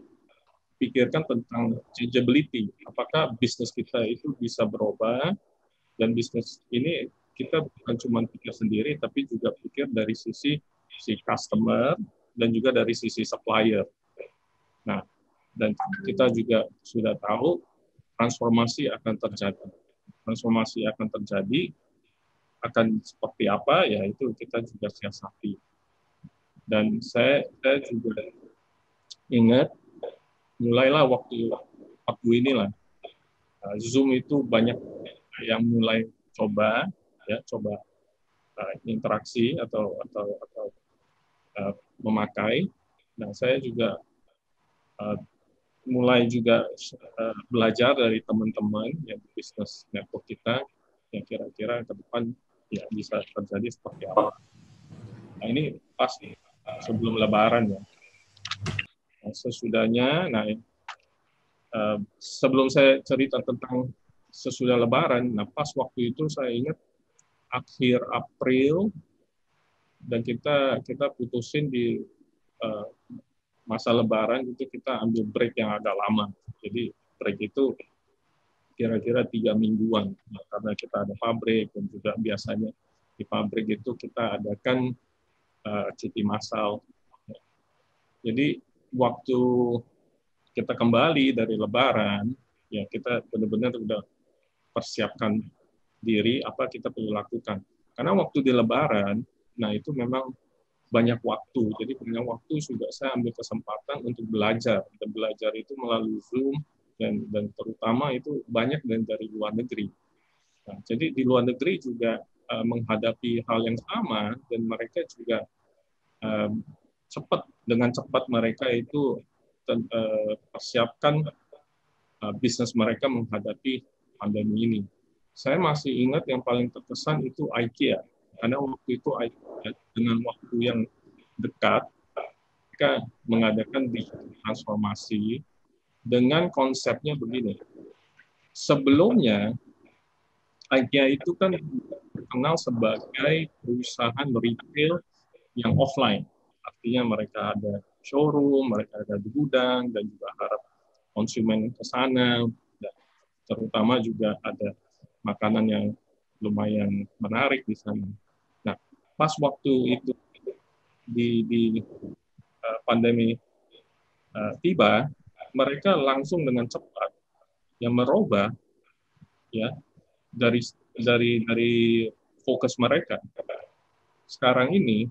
pikirkan tentang changeability, apakah bisnis kita itu bisa berubah, dan bisnis ini kita bukan cuma pikir sendiri tapi juga pikir dari sisi si customer dan juga dari sisi supplier. Nah, dan kita juga sudah tahu transformasi akan terjadi. Transformasi akan terjadi, akan seperti apa, ya itu kita juga siasati. Dan saya juga ingat, mulailah waktu inilah, Zoom itu banyak yang mulai coba interaksi atau memakai. Nah, saya juga mulai juga belajar dari teman-teman yang bisnis network kita yang kira-kira ke depan ya bisa terjadi seperti apa. Nah, ini pasti sebelum Lebaran ya. Nah, sesudahnya, sebelum saya cerita tentang sesudah Lebaran, nah pas waktu itu saya ingat akhir April, dan kita putusin di masa Lebaran itu kita ambil break yang agak lama. Jadi break itu kira-kira 3 mingguan, karena kita ada pabrik dan juga biasanya di pabrik itu kita adakan cuti massal. Jadi waktu kita kembali dari Lebaran, ya kita benar-benar sudah persiapkan diri apa kita perlu lakukan. Karena waktu di Lebaran, nah itu memang banyak waktu. Jadi banyak waktu juga saya ambil kesempatan untuk belajar. Dan belajar itu melalui Zoom, dan terutama itu banyak dari luar negeri. Nah, jadi di luar negeri juga menghadapi hal yang sama, dan mereka juga dengan cepat mereka itu persiapkan bisnis mereka menghadapi pandemi ini. Saya masih ingat yang paling terkesan itu IKEA. Karena waktu itu dengan waktu yang dekat, mereka mengadakan transformasi dengan konsepnya begini. Sebelumnya, IKEA itu kan terkenal sebagai perusahaan retail yang offline. Artinya mereka ada showroom, mereka ada di gudang, dan juga harap konsumen ke sana. Terutama juga ada makanan yang lumayan menarik di sana. Nah, pas waktu itu di pandemi tiba, mereka langsung dengan cepat yang merubah ya dari fokus mereka. Sekarang ini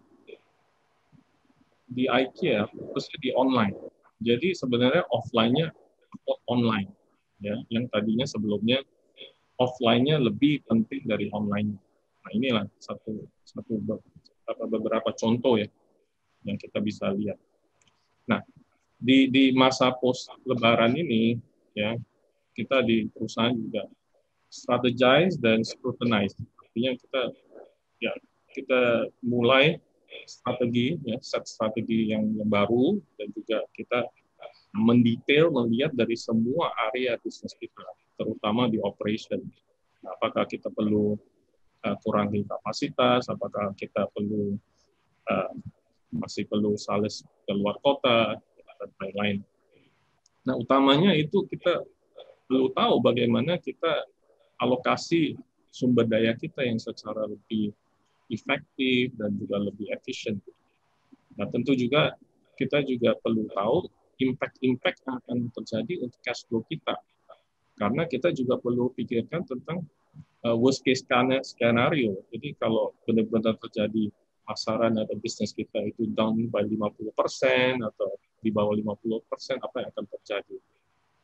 di IKEA fokusnya di online. Jadi sebenarnya offline-nya online ya, yang tadinya sebelumnya offline-nya lebih penting dari online. Nah, inilah beberapa contoh ya yang kita bisa lihat. Nah, di masa post Lebaran ini ya, kita di perusahaan juga strategize dan scrutinize. Artinya kita mulai set strategi yang baru, dan juga kita mendetail melihat dari semua area bisnis kita, terutama di operation. Apakah kita perlu kurangi kapasitas, apakah kita masih perlu sales ke luar kota, dan lain-lain. Nah, utamanya itu kita perlu tahu bagaimana kita alokasi sumber daya kita yang secara lebih efektif dan juga lebih efisien. Nah, tentu juga kita juga perlu tahu impact yang akan terjadi untuk cash flow kita. Karena kita juga perlu pikirkan tentang worst case scenario. Jadi kalau benar-benar terjadi pasaran atau bisnis kita itu down by 50% atau di bawah 50%, apa yang akan terjadi?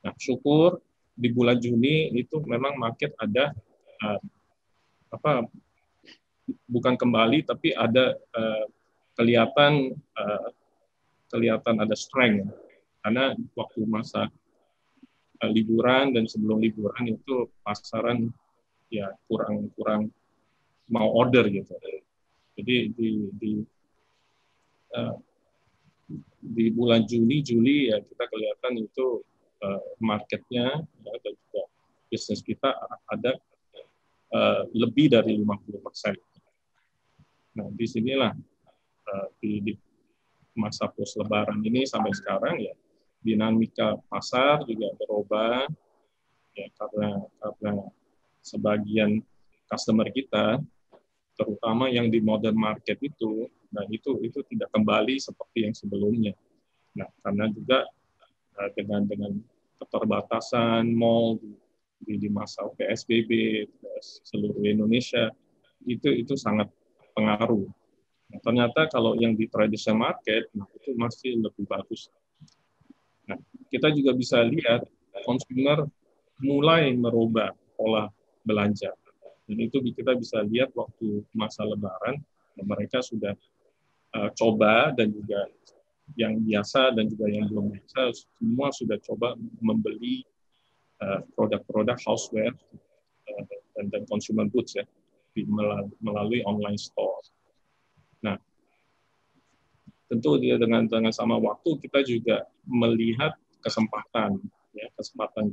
Nah, syukur di bulan Juni itu memang market ada bukan kembali, tapi ada kelihatan ada strength karena waktu masa liburan dan sebelum liburan itu pasaran ya kurang mau order gitu. Jadi di bulan Juli ya kita kelihatan itu marketnya ya, dan juga bisnis kita ada lebih dari 50%. Nah, disinilah di masa post Lebaran ini sampai sekarang ya dinamika pasar juga berubah ya karena sebagian customer kita terutama yang di modern market itu, nah itu tidak kembali seperti yang sebelumnya. Nah, karena juga dengan keterbatasan mall di masa PSBB seluruh Indonesia itu sangat pengaruh. Nah, ternyata kalau yang di traditional market, nah itu masih lebih bagus. Nah, kita juga bisa lihat konsumer mulai merubah pola belanja. Dan itu kita bisa lihat waktu masa Lebaran, mereka sudah coba dan juga yang biasa dan juga yang belum biasa, semua sudah coba membeli produk-produk houseware dan consumer goods ya melalui online store. Nah, tentu dia dengan sama waktu kita juga melihat kesempatan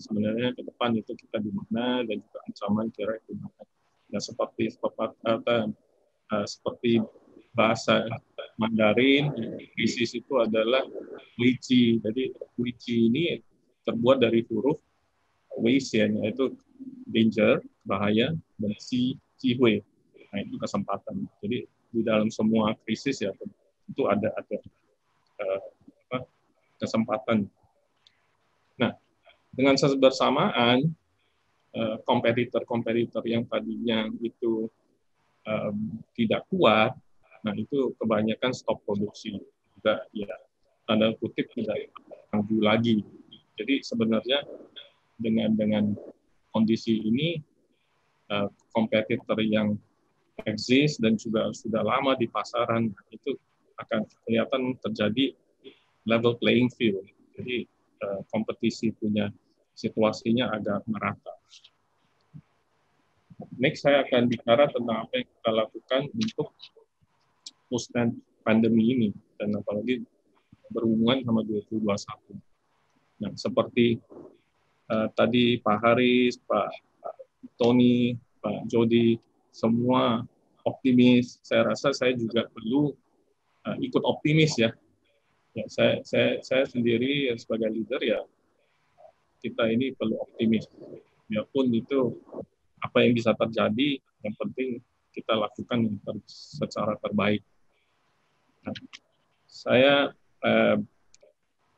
sebenarnya ke depan itu kita di mana dan juga ancaman kira di mana. Nah, seperti bahasa Mandarin, krisis itu adalah Weiqi. Jadi Weiqi ini terbuat dari huruf Wei Xian, yaitu danger, bahaya, dan Hui. Nah, itu kesempatan. Jadi di dalam semua krisis ya itu ada kesempatan. Nah, dengan bersamaan kompetitor yang tadinya itu tidak kuat, nah itu kebanyakan stop produksi juga ya tanda kutip tidak maju lagi. Jadi sebenarnya dengan kondisi ini kompetitor yang eksis dan juga sudah lama di pasaran itu akan kelihatan terjadi level playing field. Jadi kompetisi punya situasinya agak merata. Next saya akan bicara tentang apa yang kita lakukan untuk post pandemi ini dan apalagi berhubungan sama 2021. Nah, seperti tadi Pak Haris, Pak Tony, Pak Jody, semua optimis. Saya rasa saya juga perlu ikut optimis ya. Ya saya sendiri sebagai leader ya kita ini perlu optimis. Biarpun itu apa yang bisa terjadi, yang penting kita lakukan secara terbaik. Nah, saya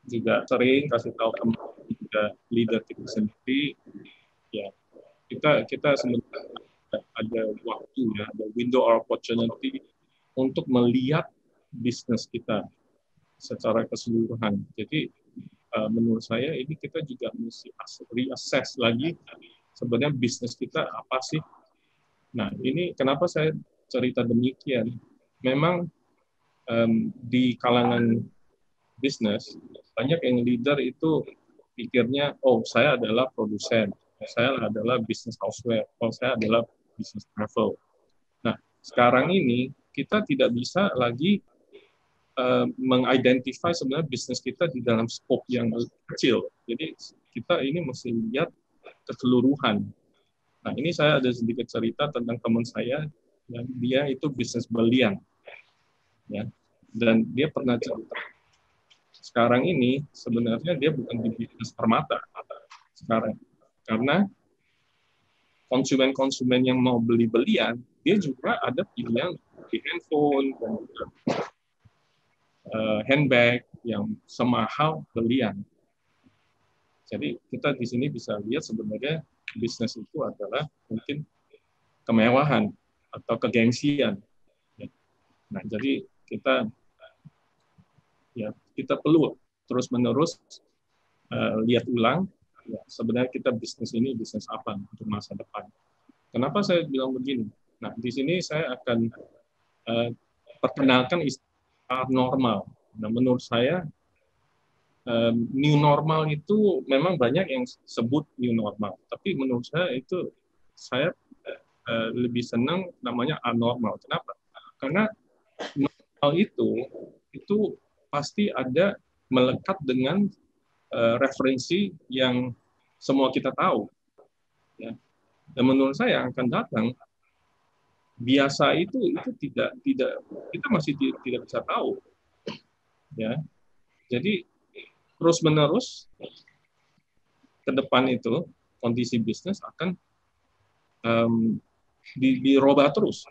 juga sering kasih tahu teman-teman juga leader kita sendiri, ya kita sebenarnya ada waktu ya, ada window of opportunity untuk melihat bisnis kita secara keseluruhan. Jadi menurut saya ini kita juga mesti reassess lagi sebenarnya bisnis kita apa sih. Nah, ini kenapa saya cerita demikian. Memang di kalangan bisnis, banyak yang leader itu pikirnya, oh saya adalah produsen, saya adalah bisnis houseware, oh saya adalah bisnis travel. Nah, sekarang ini kita tidak bisa lagi mengidentify sebenarnya bisnis kita di dalam skop yang kecil. Jadi kita ini mesti lihat keseluruhan. Nah, ini saya ada sedikit cerita tentang teman saya yang dia itu bisnis berlian. Ya. Dan dia pernah cerita. Sekarang ini sebenarnya dia bukan di bisnis permata sekarang. Karena konsumen-konsumen yang mau beli berlian, dia juga ada pilihan di handphone dan juga handbag yang semahal berlian. Jadi kita di sini bisa lihat sebenarnya bisnis itu adalah mungkin kemewahan atau kegengsian. Nah, jadi kita perlu terus-menerus lihat ulang ya, sebenarnya kita bisnis ini bisnis apa untuk masa depan. Kenapa saya bilang begini? Nah, di sini saya akan perkenalkan istilah normal. Nah, menurut saya new normal itu memang banyak yang sebut new normal, tapi menurut saya itu saya lebih senang namanya anormal. Kenapa? Karena normal itu pasti ada melekat dengan referensi yang semua kita tahu. Ya. Dan menurut saya yang akan datang biasa itu tidak kita masih tidak bisa tahu. Ya. Jadi terus-menerus ke depan itu kondisi bisnis akan dirubah terus.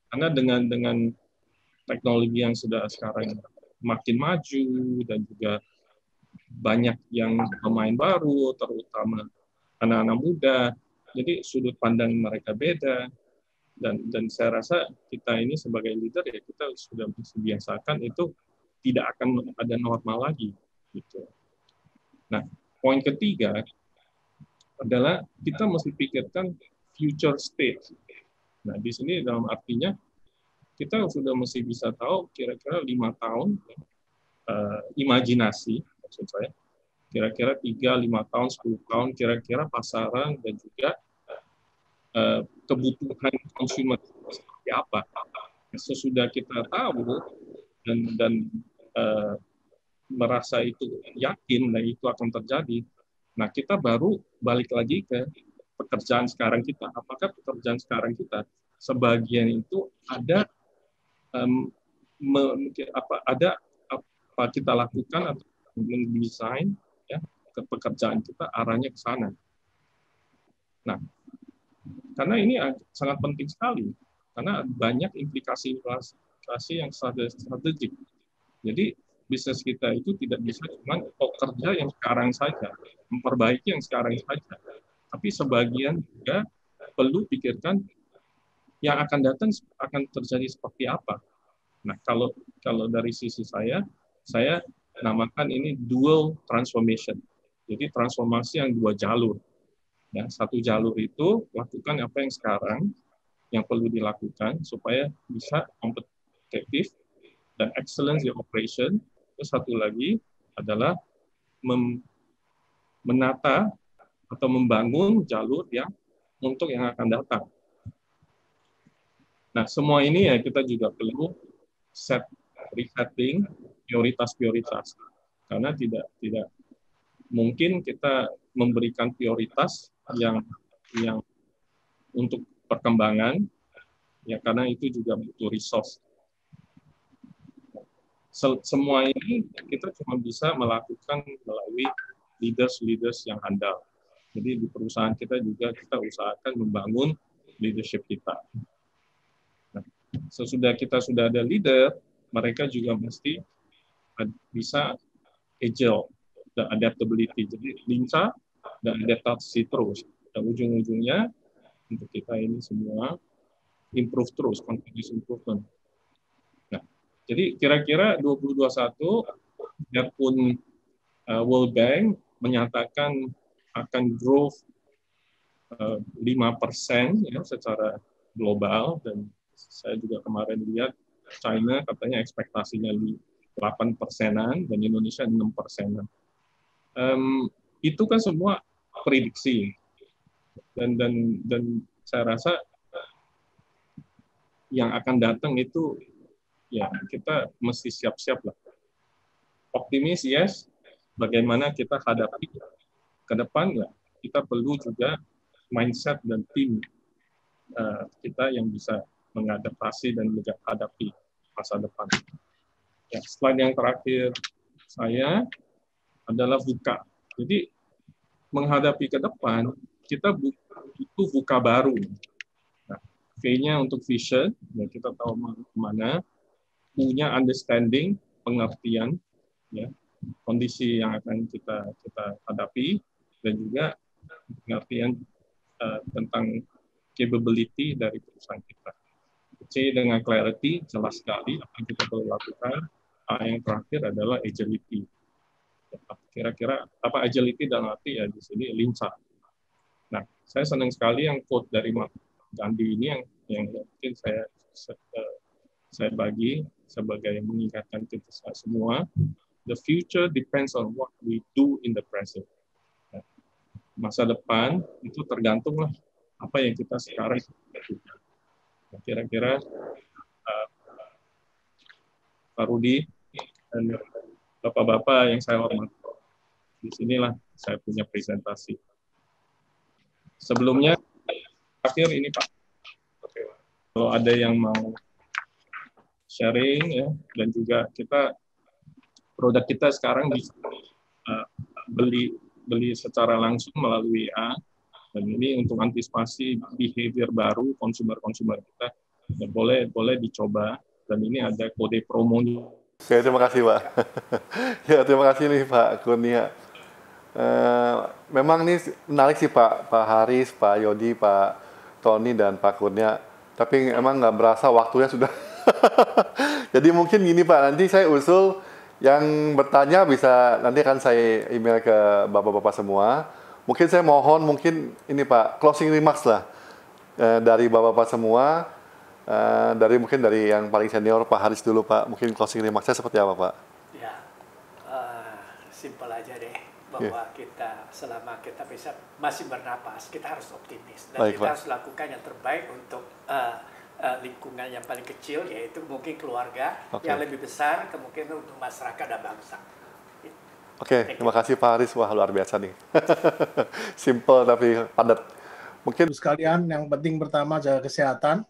Karena dengan teknologi yang sudah sekarang makin maju dan juga banyak yang pemain baru, terutama anak-anak muda, jadi sudut pandang mereka beda. Dan saya rasa kita ini sebagai leader ya kita sudah biasakan itu tidak akan ada normal lagi. Gitu. Nah, poin ketiga adalah kita mesti pikirkan future state. Nah, di sini dalam artinya kita sudah mesti bisa tahu kira-kira 5 tahun imajinasi, maksud saya, kira-kira 3-5 tahun, 10 tahun, kira-kira pasaran dan juga kebutuhan konsumen seperti apa. Sesudah kita tahu dan merasa itu yakin dan itu akan terjadi, nah kita baru balik lagi ke pekerjaan sekarang kita. Apakah pekerjaan sekarang kita sebagian itu ada apa kita lakukan atau mendesain ya ke pekerjaan kita arahnya ke sana. Nah, karena ini sangat penting sekali karena banyak implikasi yang strategik. Jadi bisnis kita itu tidak bisa cuma kerja yang sekarang saja, memperbaiki yang sekarang saja, tapi sebagian juga perlu pikirkan yang akan datang akan terjadi seperti apa. Nah, kalau dari sisi saya namakan ini dual transformation. Jadi transformasi yang 2 jalur. Ya, 1 jalur itu lakukan apa yang sekarang yang perlu dilakukan supaya bisa kompetitif dan excellence in operation. Terus 1 lagi adalah menata atau membangun jalur yang untuk yang akan datang. Nah, semua ini ya kita juga perlu resetting prioritas-prioritas. Karena tidak mungkin kita memberikan prioritas yang untuk perkembangan ya karena itu juga butuh resource. Semua ini kita cuma bisa melakukan melalui leaders yang handal. Jadi di perusahaan kita juga kita usahakan membangun leadership kita. Nah, sesudah kita sudah ada leader, mereka juga mesti bisa agile dan adaptability. Jadi lincah dan adaptasi terus. Dan ujung-ujungnya untuk kita ini semua improve terus, continuous improvement. Nah, jadi kira-kira 2021 biarpun World Bank menyatakan akan growth 5% ya secara global dan saya juga kemarin lihat China katanya ekspektasinya 8%-an dan Indonesia 6%-an. Itu kan semua prediksi dan saya rasa yang akan datang itu ya kita mesti siap-siap lah. Optimis yes, bagaimana kita hadapi ke depan ya kita perlu juga mindset dan tim kita yang bisa mengadaptasi dan menghadapi masa depan. Ya, slide yang terakhir saya adalah VUCA. Jadi menghadapi ke depan kita butuh VUCA baru. Nah, V-nya untuk vision, ya kita tahu kemana, punya understanding, pengertian, ya kondisi yang akan kita hadapi dan juga pengertian tentang capability dari perusahaan kita. C dengan clarity, jelas sekali apa yang kita perlu lakukan. A yang terakhir adalah agility. Kira-kira apa agility dalam arti ya di sini lincah. Nah, saya senang sekali yang quote dari Gandhi ini yang mungkin saya bagi sebagai mengingatkan kita semua the future depends on what we do in the present. Masa depan itu tergantunglah apa yang kita sekarang lakukan. Kira-kira Pak Rudi dan Bapak-bapak yang saya hormati, di sinilah saya punya presentasi. Sebelumnya, akhir ini Pak, kalau ada yang mau sharing ya, dan juga produk kita sekarang bisa beli secara langsung melalui WA, dan ini untuk antisipasi behavior baru konsumer kita, dan boleh dicoba, dan ini ada kode promonya. Oke, terima kasih Pak. Ya, terima kasih nih Pak Kurnia. Memang ini menarik sih Pak Haris, Pak Yodi, Pak Tony, dan Pak Kurnia. Tapi emang nggak berasa waktunya sudah. Jadi mungkin gini Pak, nanti saya usul yang bertanya bisa, nanti akan saya email ke Bapak-Bapak semua. Mungkin saya mohon, mungkin ini Pak, closing remarks lah dari Bapak-Bapak semua. Mungkin dari yang paling senior, Pak Haris dulu Pak. Mungkin closing remarks-nya seperti apa Pak? Ya, simpel aja deh. Bahwa kita selama kita masih bernapas, kita harus optimis dan kita harus lakukan yang terbaik untuk lingkungan yang paling kecil, yaitu mungkin keluarga, yang lebih besar kemungkinan untuk masyarakat dan bangsa. Terima kasih Pak Haris, wah luar biasa nih. Simple tapi padat. Mungkin sekalian, yang penting pertama jaga kesehatan,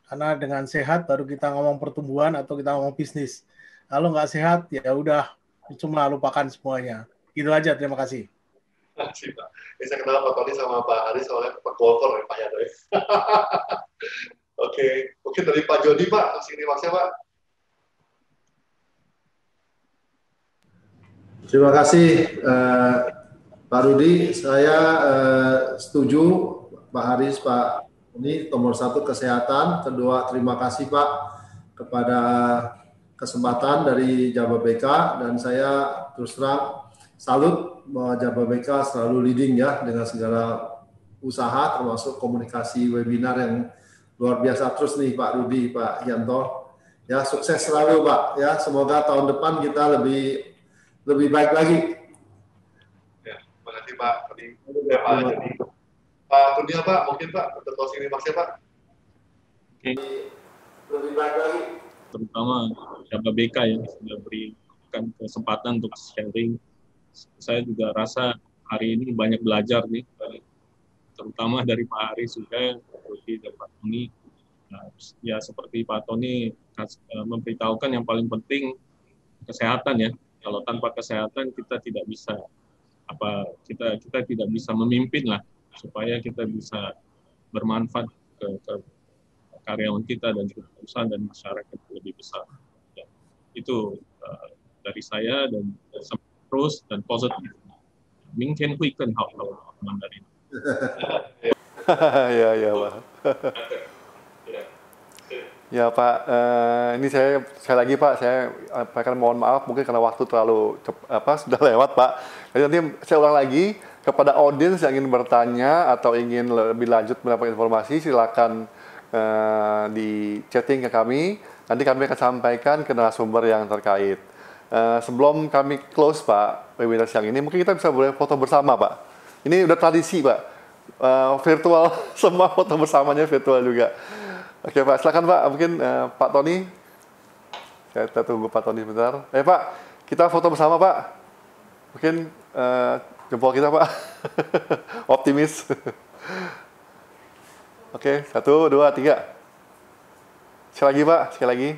karena dengan sehat baru kita ngomong pertumbuhan atau kita ngomong bisnis. Kalau nggak sehat ya udah cuma lupakan semuanya. Gitu aja, terima kasih. Terima kasih Pak. Ini saya kenal Pak Tony sama Pak Haris soalnya Pak golfer ya Pak ya. Oke, mungkin dari Pak Jody Pak, kasih remarks-nya Pak. Terima kasih Pak Rudi. Saya setuju Pak Haris, Pak ini nomor 1 kesehatan, kedua terima kasih Pak kepada kesempatan dari Jababeka, dan saya terus terang salut bahwa Jababeka selalu leading ya dengan segala usaha termasuk komunikasi webinar yang luar biasa terus nih Pak Rudi, Pak Yanto. Ya, sukses selalu Pak ya. Semoga tahun depan kita lebih baik lagi. Ya, terima kasih Pak. Ya, Pak Jody. Pak Kurnia Pak, mungkin Pak untuk closing remarks-nya Pak. Lebih baik lagi. Terutama Jababeka yang sudah berikan kesempatan untuk sharing. Saya juga rasa hari ini banyak belajar nih, terutama dari Pak Haris juga, Rudi dan Pak Tony. Nah, ya seperti Pak Tony memberitahukan yang paling penting kesehatan ya. Kalau tanpa kesehatan kita tidak bisa kita tidak bisa memimpin lah, supaya kita bisa bermanfaat ke karyawan kita dan juga perusahaan dan masyarakat lebih besar. Ya, itu dari saya dan terus dan positif. Mungkin quicken hal-hal Mandarin. Ya Pak. Ya Pak, ini saya sekali lagi Pak, saya akan mohon maaf mungkin karena waktu terlalu sudah lewat Pak. Jadi nanti saya ulang lagi kepada audiens yang ingin bertanya atau ingin lebih lanjut mendapatkan informasi, silakan di chatting ke kami. Nanti kami akan sampaikan ke narasumber yang terkait. Sebelum kami close Pak webinar siang ini, mungkin kita bisa boleh foto bersama Pak. Ini udah tradisi Pak, virtual, semua foto bersamanya virtual juga. Oke Pak, silakan Pak. Mungkin Pak Tony, kita tunggu Pak Tony sebentar. Pak, kita foto bersama Pak. Mungkin jempol kita Pak, optimis. Oke, 1, 2, 3. Sekali lagi Pak, sekali lagi.